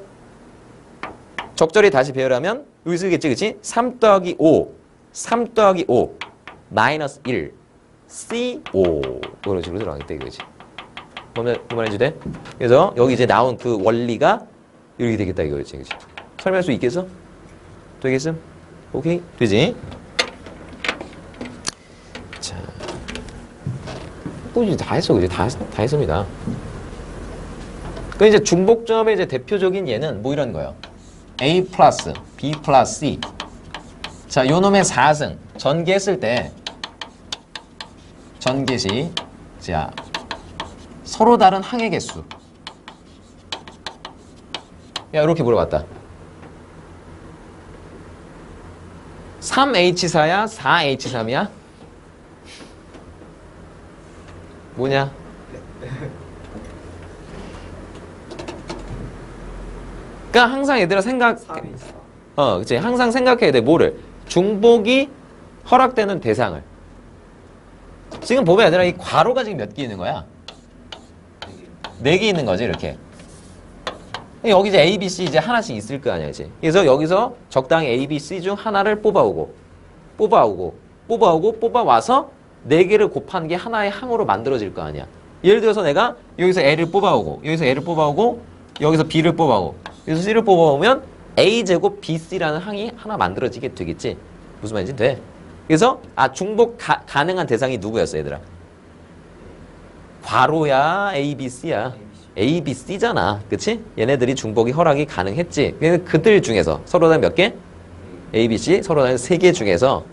적절히 다시 배열하면 여기 쓰겠지, 그치? 3 더하기 5, 3 더하기 5, 마이너스 1, C5 그런 식으로 들어가겠다 이거지. 그 말인지 돼? 그래서 여기 이제 나온 그 원리가 이렇게 되겠다 이거지, 그치? 설명할 수 있겠어? 되겠음? 오케이? 되지? 자, 이제 다 했어, 그지? 다 했습니다. 그 이제 중복점의 이제 대표적인 예는 뭐 이런 거예요? A 플러스 B 플러스 C. 자, 요 놈의 4승 전개했을 때 전개시 자 서로 다른 항의 개수. 야, 이렇게 물어봤다. 3H4야? 4H3이야? 뭐냐? 그러니까 항상 얘들아 그치. 항상 생각해야 돼. 뭐를? 중복이 허락되는 대상을. 지금 보면 얘들아 이 괄호가 지금 몇 개 있는 거야? 4개 있는 거지, 이렇게. 여기 이제 A, B, C 이제 하나씩 있을 거 아니야, 이제. 그래서 여기서 적당히 A, B, C 중 하나를 뽑아오고, 뽑아와서 4개를 곱한 게 하나의 항으로 만들어질 거 아니야. 예를 들어서 내가 여기서 L을 뽑아오고, 여기서 L을 뽑아오고, 여기서 B를 뽑아오고, 여기서 C를 뽑아오면 A제곱 BC라는 항이 하나 만들어지게 되겠지. 무슨 말인지 돼. 그래서 중복 가능한 대상이 누구였어, 얘들아? 괄호야, A, B, C야. A, B, C잖아. 그치? 얘네들이 중복이 허락이 가능했지. 그래서 그들 중에서 서로 다 몇 개? A, B, C 서로 다 3개 중에서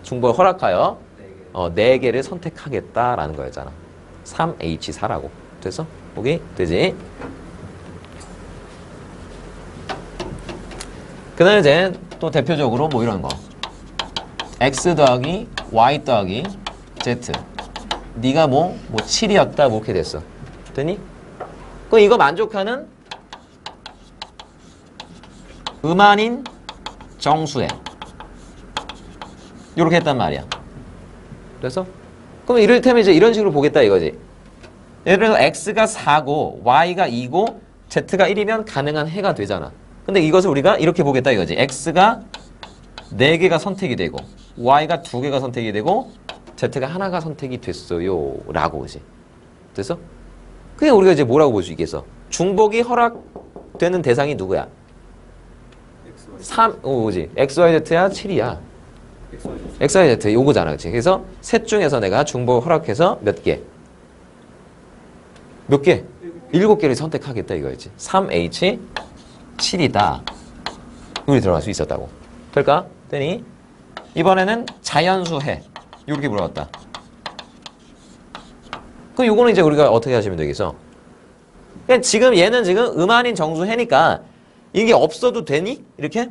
중복을 허락하여 4개를 선택하겠다라는 거였잖아. 3H4라고. 됐어? 보기 되지? 그 다음에 이제 또 대표적으로 뭐 이런 거. X 더하기 Y 더하기 Z. 네가 뭐 7이었다 뭐 이렇게 됐어. 됐니? 그럼 이거 만족하는 음한인 정수해. 이렇게 했단 말이야. 그래서 그럼 이를테면 이제 이런 식으로 보겠다 이거지. 예를 들어서 X가 4고 Y가 2고 Z가 1이면 가능한 해가 되잖아. 근데 이것을 우리가 이렇게 보겠다 이거지. X가 4개가 선택이 되고 Y가 2개가 선택이 되고 Z가 하나가 선택이 됐어요 라고 그지. 됐어? 그게 우리가 이제 뭐라고 볼 수 있겠어? 중복이 허락되는 대상이 누구야? 뭐지? XYZ야? 7이야. XYZ 요거잖아. 그치? 그래서 셋 중에서 내가 중복 허락해서 몇 개? 몇 개? 7개를 선택하겠다 이거였지. 3H 7이다. 여기 들어갈 수 있었다고. 될까? 되니? 이번에는 자연수해. 이렇게 물어봤다. 그럼 요거는 이제 우리가 어떻게 하시면 되겠어? 그냥 지금 얘는 지금 음한인 정수해니까 이게 없어도 되니? 이렇게?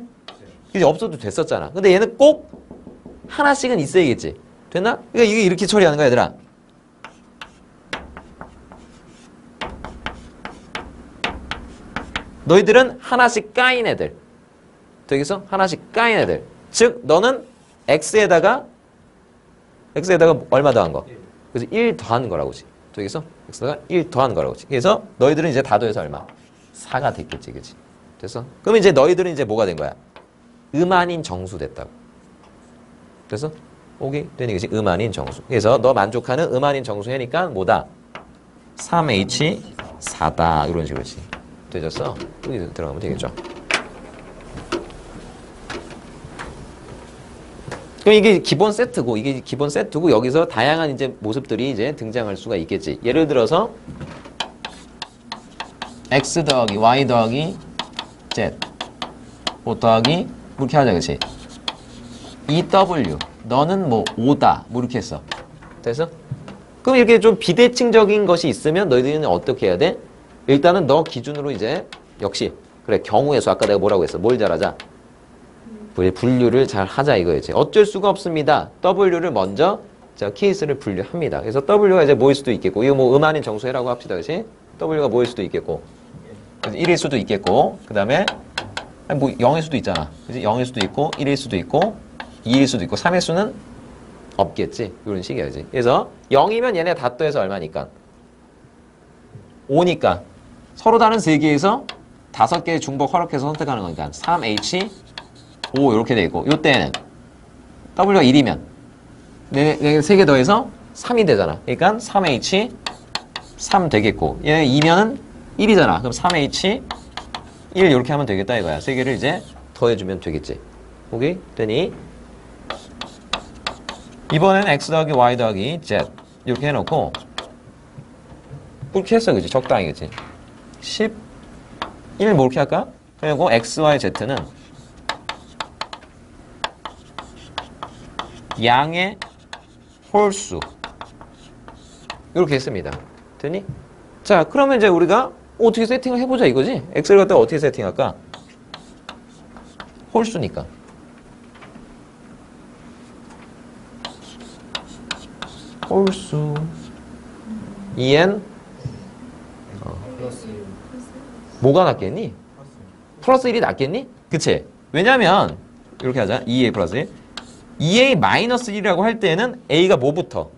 이제 없어도 됐었잖아. 근데 얘는 꼭 하나씩은 있어야겠지. 됐나? 그러니까 이게 이렇게 처리하는 거야, 얘들아. 너희들은 하나씩 까인 애들. 되겠어? 하나씩 까인 애들. 즉, 너는 X에다가 얼마 더한 거? 그래서 1 더한 거라고 지. 되겠어? X가 1 더한 거라고 지. 그래서 너희들은 이제 다 더해서 얼마? 4가 됐겠지, 그치? 됐어? 그럼 이제 너희들은 이제 뭐가 된 거야? 음한인 정수 됐다고. 됐어? 오케이? 되니, 그치? 음한인 정수. 그래서 너 만족하는 음한인 정수 해니까 뭐다? 3H4다. 이런 식으로 지. 되졌어? 여기 들어가면 되겠죠? 그럼 이게 기본 세트고, 여기서 다양한 이제 모습들이 이제 등장할 수가 있겠지. 예를 들어서, X 더하기 Y 더하기 Z, 5 더하기, 이렇게 하자, 그치? EW, 너는 뭐 5다, 뭐 이렇게 했어. 됐어? 그럼 이렇게 좀 비대칭적인 것이 있으면 너희들은 어떻게 해야 돼? 일단은 너 기준으로 이제, 역시, 그래, 경우의 수, 아까 내가 뭐라고 했어? 뭘 잘하자? 분류를 잘 하자 이거였지. 어쩔 수가 없습니다. W를 먼저 케이스를 분류합니다. 그래서 W가 이제 뭐일 수도 있겠고, 이거 뭐 음한인 정수해라고 합시다. 그치? W가 뭐일 수도 있겠고, 1일 수도 있겠고, 그 다음에 뭐 0일 수도 있잖아. 그치? 0일 수도 있고, 1일 수도 있고, 2일 수도 있고, 3일 수는 없겠지. 이런 식이야지. 그래서 0이면 얘네 다 더해서 얼마니까? 5니까 서로 다른 3개에서 5개의 중복 허락해서 선택하는 거니까 3H 5 이렇게 돼 있고, 요때는 W가 1이면 3개 더해서 3이 되잖아. 그러니까 3H 3 되겠고, 얘 2면은 1이잖아. 그럼 3H 1 이렇게 하면 되겠다 이거야. 3개를 이제 더해주면 되겠지. 오케이? 되니? 이번에는 X 더하기 Y 더하기 Z 이렇게 해놓고, 그렇게 했어, 그치? 적당히, 그치? 11 뭐 이렇게 할까? 그리고 X, Y, Z는 양의 홀수 이렇게 했습니다. 되니? 자, 그러면 이제 우리가 어떻게 세팅을 해보자 이거지? X를 갖다가 어떻게 세팅할까? 홀수니까. 홀수 2n 플러스 뭐가 낫겠니? 플러스 1이 낫겠니? 그치? 왜냐면 이렇게 하자. 2a 플러스 1 2a 마이너스 1이라고 할 때는 a가 뭐부터?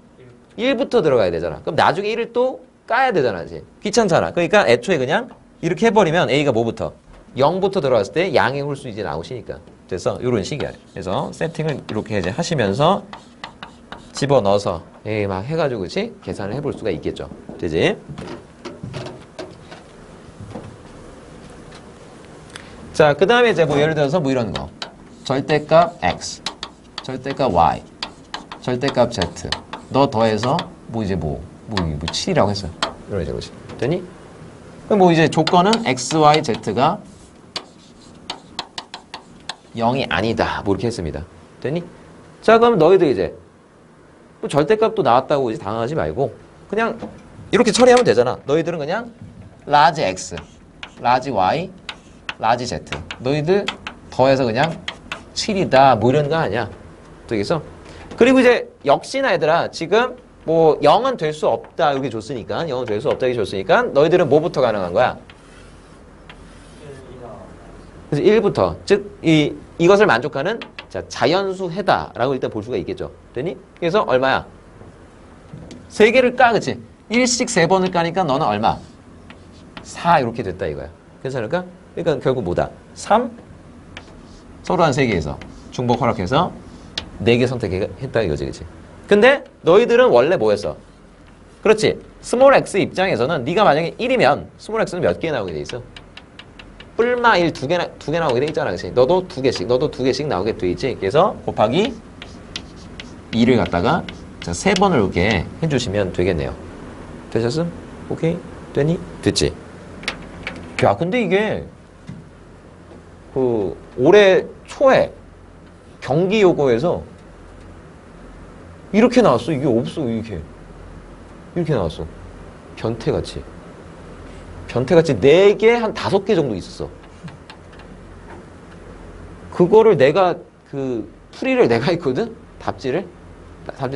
1부터 들어가야 되잖아. 그럼 나중에 1을 또 까야 되잖아. 이제. 귀찮잖아. 그러니까 애초에 그냥 이렇게 해버리면 a가 뭐부터? 0부터 들어갔을 때 양의 홀수 이제 나오시니까. 그래서 이런 식이야. 그래서 세팅을 이렇게 이제 하시면서 집어넣어서 A 막 해가지고 그치? 계산을 해볼 수가 있겠죠. 되지? 자, 그 다음에 이제 뭐 예를 들어서 뭐 이런 거. 절대값 x, 절대값 y, 절대값 z. 너 더해서 뭐 이제 뭐 7이라고 했어. 이런 식으로. 되니? 그럼 뭐 이제 조건은 x, y, z가 0이 아니다. 뭐 이렇게 했습니다. 되니? 자, 그럼 너희들 이제 뭐 절대값도 나왔다고 이제 당황하지 말고 그냥 이렇게 처리하면 되잖아. 너희들은 그냥 라지 x, 라지 y, 라지 z. 너희들 더해서 그냥 7이다. 뭐 이런 거 아니야. 되겠어? 그리고 이제 역시나 얘들아 지금 뭐 0은 될 수 없다. 이렇게 줬으니까 0은 될 수 없다. 이렇게 줬으니까 너희들은 뭐부터 가능한 거야? 그래서 1부터 즉 이것을 만족하는 자, 자연수 해다라고 일단 볼 수가 있겠죠. 되니? 그래서 얼마야? 3개를 까, 그치? 1씩 3번을 까니까 너는 얼마? 4 이렇게 됐다 이거야. 괜찮을까? 그러니까 결국 뭐다? 3 서로 한 3개에서 중복 허락해서 4개 선택했다 이거지, 그치? 근데 너희들은 원래 뭐였어? 그렇지? 스몰 x 입장에서는 네가 만약에 1이면 스몰 x는 몇 개 나오게 돼 있어? 뿔마 1 두 개 나오게 돼 있잖아. 그치? 너도 2개씩 나오게 돼 있지. 그래서 곱하기 2를 갖다가 자, 3번을 이렇게 해주시면 되겠네요. 되셨음? 오케이? 되니? 됐지? 야, 근데 이게 그 올해 초에 경기 요거에서 이렇게 나왔어. 이게 없어. 이렇게 나왔어. 변태같이 4개, 한 5개 정도 있었어. 그거를 내가 그 풀이를 내가 했거든? 답지를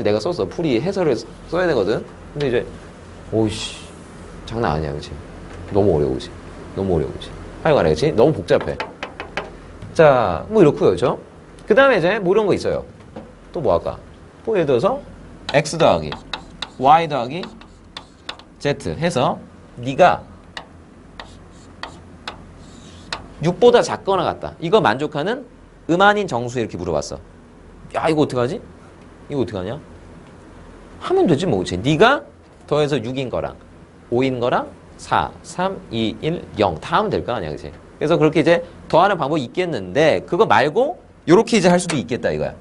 내가 썼어. 풀이 해설을 써야 되거든. 근데 이제 오이씨 장난 아니야, 그치? 너무 어려우지. 하여간에 그치? 너무 복잡해. 자, 뭐 이렇고요, 그죠? 그 다음에 이제 뭐 이런 거 있어요. 또 뭐 할까? 또 예를 들어서 x 더하기 y 더하기 z 해서 네가 6보다 작거나 같다. 이거 만족하는 음아닌 정수 이렇게 물어봤어. 야, 이거 어떡하지? 이거 어떡하냐? 하면 되지 뭐. 그치? 네가 더해서 6인 거랑 5인 거랑 4, 3, 2, 1, 0 다 하면 될 거 아니야. 그치? 그래서 그렇게 이제 더하는 방법이 있겠는데 그거 말고 요렇게 이제 할 수도 있겠다 이거야.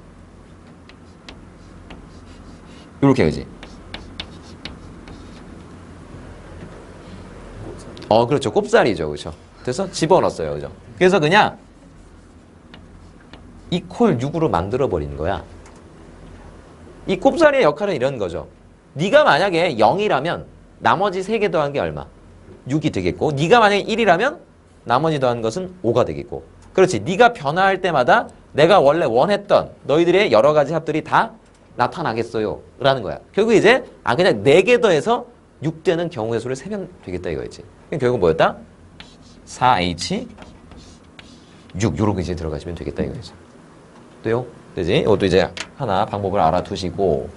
요렇게 그지? 그렇죠. 꼽사리죠. 그렇죠? 그래서 집어넣었어요. 그죠? 그래서 그냥 이퀄 6으로 만들어 버리는 거야. 이 꼽사리의 역할은 이런 거죠. 네가 만약에 0이라면 나머지 3개 더한 게 얼마? 6이 되겠고 네가 만약에 1이라면 나머지 더한 것은 5가 되겠고 그렇지. 네가 변화할 때마다 내가 원래 원했던 너희들의 여러 가지 합들이 다 나타나겠어요 라는 거야. 결국 이제 그냥 4개 더해서 6 되는 경우의 수를 세면 되겠다 이거였지. 결국 뭐였다? 4H 6 요렇게 이제 들어가시면 되겠다 이거였지. 돼요? 되지? 이것도 이제 하나 방법을 알아두시고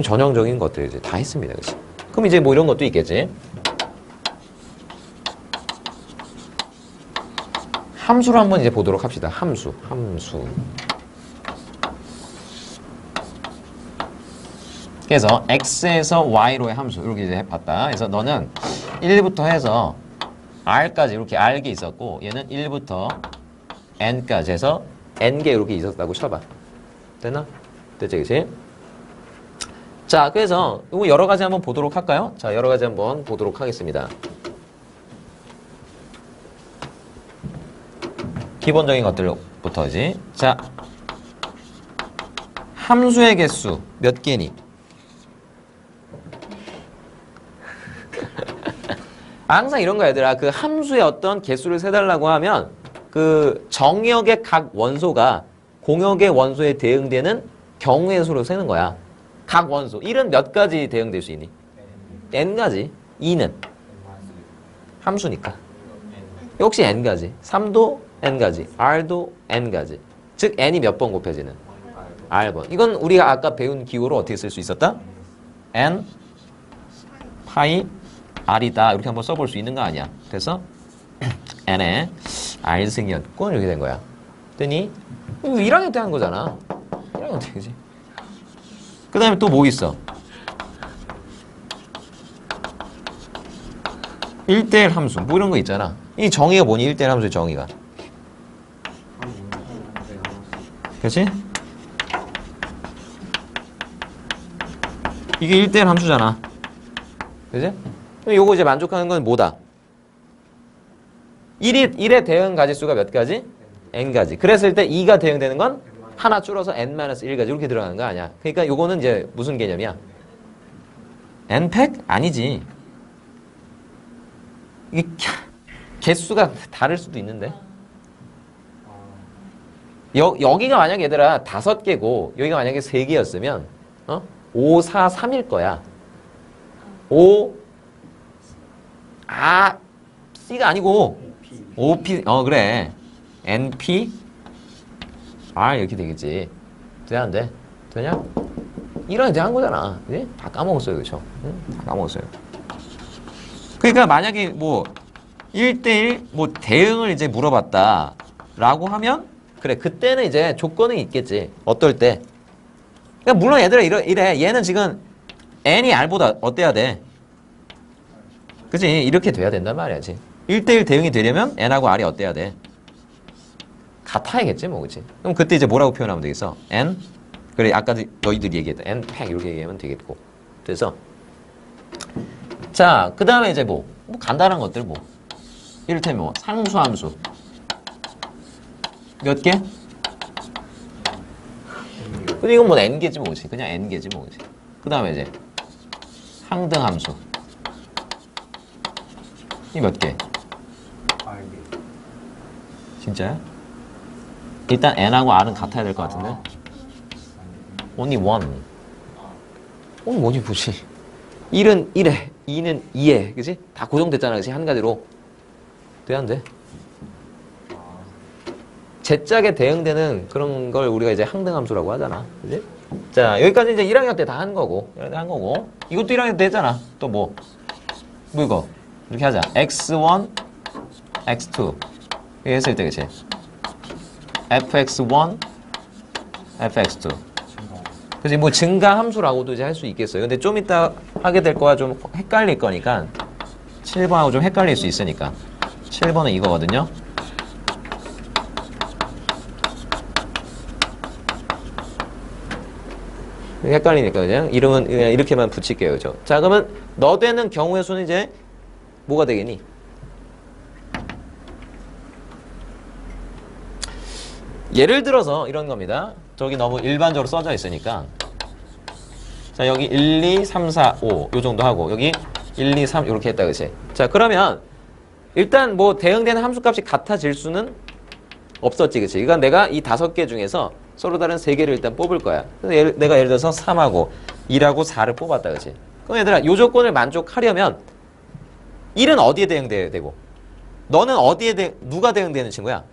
전형적인 것들 이제 다 했습니다. 그치? 그럼 이제 뭐 이런 것도 있겠지? 함수를 한번 이제 보도록 합시다. 함수. 그래서 x에서 y로의 함수 이렇게 이제 해봤다. 그래서 너는 1부터 해서 r까지 이렇게 r개 있었고 얘는 1부터 n까지 해서 n개 이렇게 있었다고 쳐봐. 됐나? 됐지, 그치? 자, 그래서 이거 여러 가지 한번 보도록 할까요? 자, 여러 가지 한번 보도록 하겠습니다. 기본적인 것들부터지. 자, 함수의 개수 몇 개니? 항상 이런 거 얘들아. 그 함수의 어떤 개수를 세달라고 하면 그 정역의 각 원소가 공역의 원소에 대응되는 경우의 수로 쓰는 거야. 각 원소. 1은 몇 가지 대응될 수 있니? n가지. 2는 함수니까. 역시 n가지. 3도 n가지. r도 n가지. 즉 n이 몇 번 곱해지는? r번. 이건 우리가 아까 배운 기호로 어떻게 쓸 수 있었다? n 파이 r이다. 이렇게 한번 써볼 수 있는 거 아니야. 그래서 n의 r승이었고 이렇게 된 거야. 그랬더니 1학년 때 한 거잖아. 1학년 때 그지? 그 다음에 또 뭐 있어? 1대1 함수 뭐 이런 거 있잖아. 이 정의가 뭐니? 1대1 함수의 정의가. 그렇지? 이게 1대1 함수잖아. 그지? 요거 이제 만족하는 건 뭐다? 1의 대응 가지수가 몇 가지? n가지. 그랬을 때 2가 대응되는 건 하나 줄어서 n-1가지 이렇게 들어가는 거 아니야. 그러니까 요거는 이제 무슨 개념이야? n팩? 아니지. 이게 개수가 다를 수도 있는데. 여기가 만약에 얘들아 5개고 여기가 만약에 3개였으면 5, 4, 3일 거야. 5 C가 아니고 OP 그래. NP R 이렇게 되겠지. 돼 안 돼? 되냐? 이런 이제 한 거잖아. 그지? 다 까먹었어요. 그렇죠? 응? 다 까먹었어요. 그러니까 만약에 뭐 1대1 뭐 대응을 이제 물어봤다 라고 하면 그래 그때는 이제 조건이 있겠지. 어떨 때? 그러니까 물론 얘들아 이래 얘는 지금 n이 r보다 어때야 돼? 그치? 이렇게 돼야 된단 말이야지. 1대1 대응이 되려면 n하고 r이 어때야 돼? 같아야겠지 뭐 그치? 그럼 그때 이제 뭐라고 표현하면 되겠어? n? 그래 아까 너희들이 얘기했다 n 팩 이렇게 얘기하면 되겠고. 그래서 자 그 다음에 이제 뭐 간단한 것들 뭐 이를테면 뭐 상수함수 몇 개? 근데 이건 뭐 n개지 뭐지? 그냥 n개지 뭐지? 그 다음에 이제 항등함수 이 몇 개? 진짜야? 일단 n하고 r은 같아야 될 것 같은데 only one 뭐지 뭐지 1은 1에 2는 2에 그치? 다 고정됐잖아 그치? 한 가지로 돼 안 돼? 제짝에 대응되는 그런 걸 우리가 이제 항등함수라고 하잖아 그치? 자 여기까지 이제 1학년 때 다 한 거고 이것도 1학년 때 했잖아 또 뭐 이거 이렇게 하자 x1 x2 이렇게 했을 때 그치? fx1 fx2 그치 뭐 증가 함수라고도 이제 할 수 있겠어요. 근데 좀 이따 하게 될 거야 좀 헷갈릴 거니까 7번하고 좀 헷갈릴 수 있으니까 7번은 이거거든요. 헷갈리니까 그냥 이름은 그냥 이렇게만 붙일게요. 그죠? 자 그러면 너 되는 경우의 수는 이제 뭐가 되겠니? 예를 들어서 이런 겁니다. 저기 너무 일반적으로 써져 있으니까 자 여기 1, 2, 3, 4, 5 요 정도 하고 여기 1, 2, 3 이렇게 했다 그치? 자 그러면 일단 뭐 대응되는 함수값이 같아질 수는 없었지 그치? 그러니까 내가 이 5개 중에서 서로 다른 3개를 일단 뽑을 거야. 그래서 내가 예를 들어서 3하고 1하고 4를 뽑았다 그치? 그럼 얘들아 요 조건을 만족하려면 1은 어디에 대응돼야 되고 너는 어디에 누가 대응되는 친구야?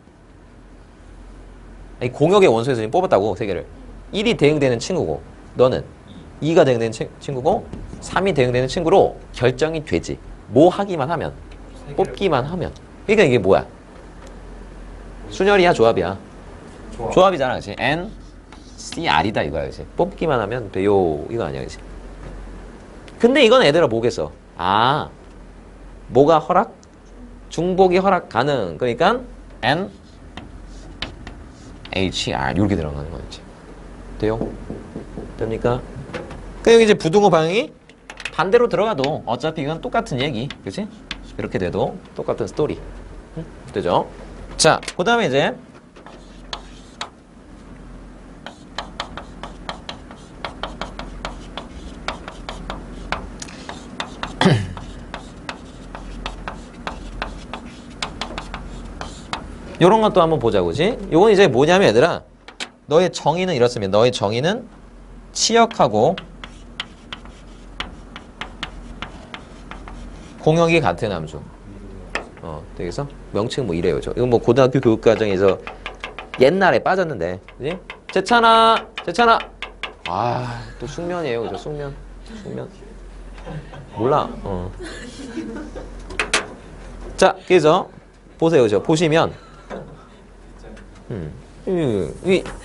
아니, 공역의 원소에서 지금 뽑았다고 3개를 1이 대응되는 친구고 너는 2가 대응되는 친구고 3이 대응되는 친구로 결정이 되지. 뭐 하기만 하면 뽑기만 하면 그러니까 이게 뭐야? 순열이야 조합이야? 조합이잖아 그치? N, C, R이다 이거야 그치? 뽑기만 하면 돼요 이거 아니야 그치? 근데 이건 애들아 뭐겠어? 뭐가 허락? 중복이 허락 가능 그러니까 N HR 이렇게 들어가는 거였지. 돼요? 됩니까? 그 여기 이제 부등호 방향이 반대로 들어가도 어차피 이건 똑같은 얘기, 그렇지? 이렇게 돼도 똑같은 스토리, 응? 되죠? 자, 그 다음에 이제 요런 것도 한번 보자고, 그지? 요건 이제 뭐냐면 얘들아, 너의 정의는 이렇습니다. 너의 정의는 치역하고 공역이 같은 함수. 되겠어? 명칭 뭐 이래요. 이거 뭐 고등학교 교육과정에서 옛날에 빠졌는데, 그지? 재찬아. 아, 또 숙면이에요, 그죠? 숙면. 몰라. 자, 그래서 보세요, 그죠? 보시면,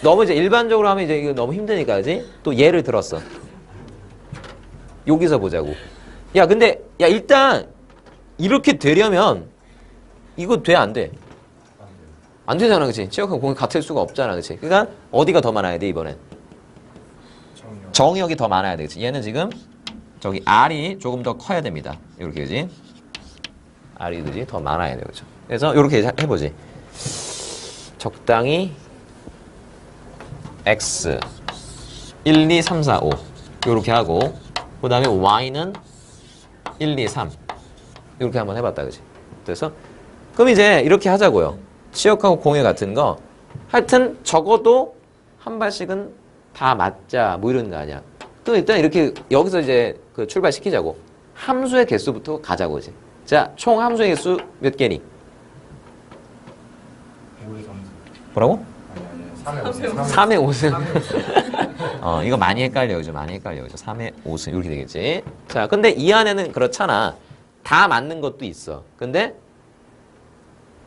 너무 이제 일반적으로 하면 이제 이거 너무 힘드니까, 그지? 또 예를 들었어. 여기서 보자고. 야, 근데, 야, 일단, 이렇게 되려면, 이거 돼, 안 돼? 안 되잖아, 그치? 치역하고 공이 같을 수가 없잖아, 그치? 그러니까, 어디가 더 많아야 돼, 이번엔? 정역이 더 많아야 돼, 그치? 얘는 지금, 저기, R이 조금 더 커야 됩니다. 이렇게, 그지? R이, 그지? 더 많아야 돼, 그죠? 그래서, 이렇게 해보지. 적당히, X, 1, 2, 3, 4, 5. 이렇게 하고, 그 다음에 Y는 1, 2, 3. 이렇게 한번 해봤다, 그치? 그래서, 그럼 이제 이렇게 하자고요. 치역하고 공역 같은 거. 하여튼 적어도 한 발씩은 다 맞자. 뭐 이런 거 아니야. 그럼 일단 이렇게 여기서 이제 그 출발시키자고. 함수의 개수부터 가자고 이제. 자, 총 함수의 개수 몇 개니? 5의 3승. 뭐라고? 아니 3의 5승. 3의 5승. 이거 많이 헷갈려요. 그죠? 많이 헷갈려요. 그죠? 3의 5승. 이렇게 되겠지. 자, 근데 이 안에는 그렇잖아. 다 맞는 것도 있어. 근데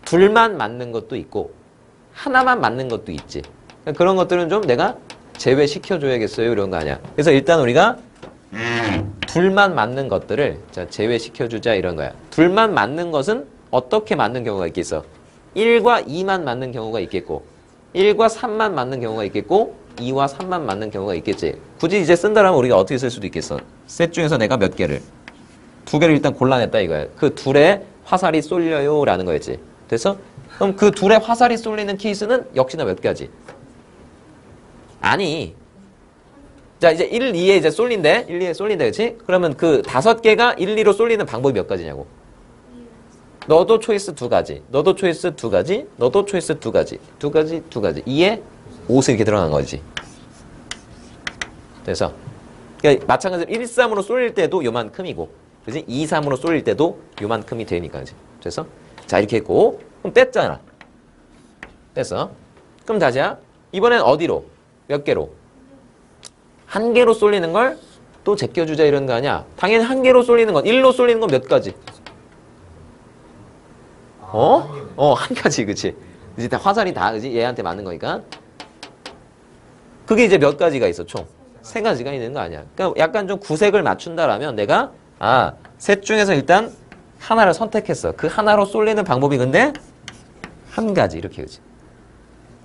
둘만 맞는 것도 있고 하나만 맞는 것도 있지. 그런 것들은 좀 내가 제외시켜줘야겠어요. 이런 거 아니야. 그래서 일단 우리가 둘만 맞는 것들을 자, 제외시켜주자 이런 거야. 둘만 맞는 것은 어떻게 맞는 경우가 있겠어? 1과 2만 맞는 경우가 있겠고 1과 3만 맞는 경우가 있겠고 2와 3만 맞는 경우가 있겠지. 굳이 이제 쓴다라면 우리가 어떻게 쓸 수도 있겠어? 셋 중에서 내가 몇 개를? 두 개를 일단 골라냈다 이거야. 그 둘에 화살이 쏠려요 라는 거였지. 됐어? 그럼 그 둘에 화살이 쏠리는 케이스는 역시나 몇 가지? 아니. 자, 이제 1, 2에 이제 쏠린대. 1, 2에 쏠린대. 그치? 그러면 그 5개가 1, 2로 쏠리는 방법이 몇 가지냐고. 너도 초이스 2가지. 너도 초이스 2가지. 너도 초이스 2가지. 2가지, 2가지. 2에 5수 이렇게 들어간 거지. 그래서 그러니까 마찬가지로 1, 3으로 쏠릴 때도 요만큼이고 그지? 2, 3으로 쏠릴 때도 요만큼이 되니까 그지? 그래서 자 이렇게 했고 그럼 뗐잖아. 뗐어. 그럼 다시야. 이번엔 어디로? 몇 개로? 한 개로 쏠리는 걸 또 제껴주자 이런 거 아니야? 당연히 한 개로 쏠리는 건 1로 쏠리는 건 몇 가지? 한 가지 그치? 이제 다 화살이 다 그지? 얘한테 맞는 거니까. 그게 이제 몇 가지가 있어 총? 3가지가 있는 거 아니야? 그러니까 약간 좀 구색을 맞춘다라면 내가 셋 중에서 일단 하나를 선택했어. 그 하나로 쏠리는 방법이 근데 한 가지 이렇게 그지?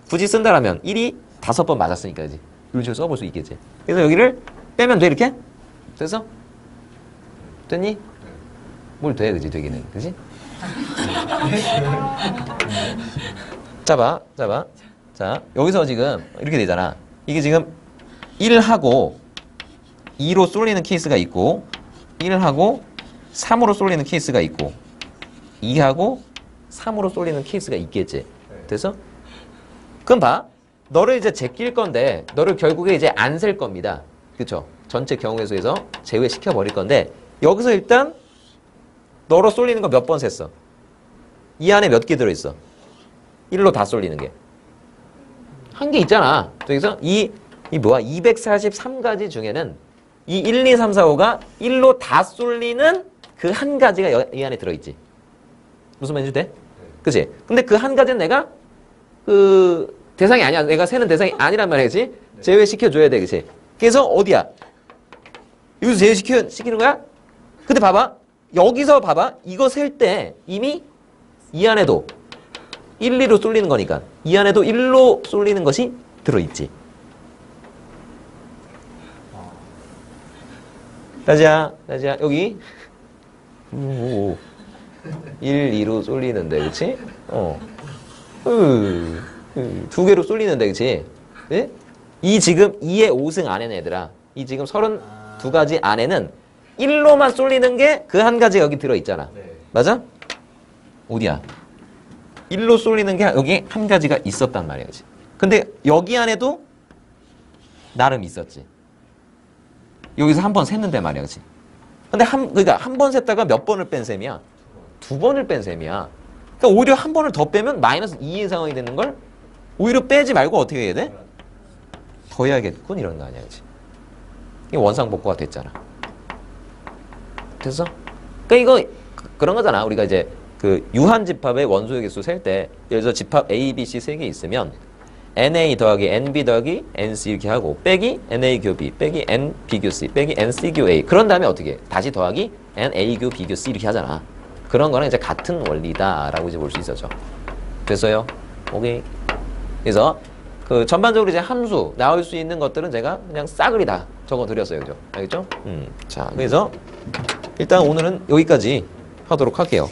굳이 쓴다라면 1이 5번 맞았으니까 그지? 이런 식으로 써볼 수 있겠지. 그래서 여기를 빼면 돼 이렇게? 됐어? 됐니? 뭘 돼 그지? 되기는 그지? 잡아. 자 여기서 지금 이렇게 되잖아. 이게 지금 1하고 2로 쏠리는 케이스가 있고 1하고 3으로 쏠리는 케이스가 있고 2하고 3으로 쏠리는 케이스가 있겠지. 됐어? 그럼 봐. 너를 이제 제낄 건데 너를 결국에 이제 안 셀 겁니다. 그쵸? 전체 경우의 수에서 제외시켜 버릴 건데 여기서 일단 너로 쏠리는 거 몇 번 셌어? 이 안에 몇 개 들어있어? 1로 다 쏠리는 게. 한 개 있잖아. 그래서 이 뭐야? 243가지 중에는 이 1, 2, 3, 4, 5가 1로 다 쏠리는 그 한 가지가 이 안에 들어있지. 무슨 말인지 돼? 그치? 근데 그 한 가지는 내가 그 대상이 아니야. 내가 세는 대상이 아니란 말이지. 제외시켜줘야 돼. 그치? 그래서 어디야? 여기서 제외시키는 거야? 근데 봐봐. 여기서 봐봐. 이거 셀 때 이미 이 안에도 1, 2로 쏠리는 거니까 이 안에도 1로 쏠리는 것이 들어있지. 다지야 여기 1, 2로 쏠리는데 그치? 두 개로 쏠리는데 그치? 네? 이 지금 2의 5승 안에는 얘들아 이 지금 32가지 안에는 1로만 쏠리는 게 그 한 가지 여기 들어있잖아. 맞아? 어디야? 1로 쏠리는 게 여기 한 가지가 있었단 말이야. 그치? 근데 여기 안에도 나름 있었지. 여기서 한 번 샜는데 말이야, 그치? 근데 그러니까 한 번 셌다가 몇 번을 뺀 셈이야? 2번을 뺀 셈이야. 그러니까 오히려 한 번을 더 빼면 마이너스 2의 상황이 되는 걸 오히려 빼지 말고 어떻게 해야 돼? 더 해야겠군 이런 거 아니야, 그치? 이게 원상복구가 됐잖아. 됐어? 그러니까 이거 그런 거잖아. 우리가 이제 그 유한집합의 원소의 개수 셀 때 예를 들어 집합 A, B, C 세 개 있으면 NA 더하기 NB 더하기 NC 이렇게 하고 빼기 NA 교 B 빼기 N B 교 C 빼기 NC 교 A 그런 다음에 어떻게 해? 다시 더하기 NA 교 B 교 C 이렇게 하잖아. 그런 거는 이제 같은 원리다라고 이제 볼 수 있었죠. 됐어요? 오케이. 그래서 그 전반적으로 이제 함수 나올 수 있는 것들은 제가 그냥 싸그리 다 적어 드렸어요. 그죠? 알겠죠? 자, 그래서 일단 오늘은 여기까지 하도록 할게요.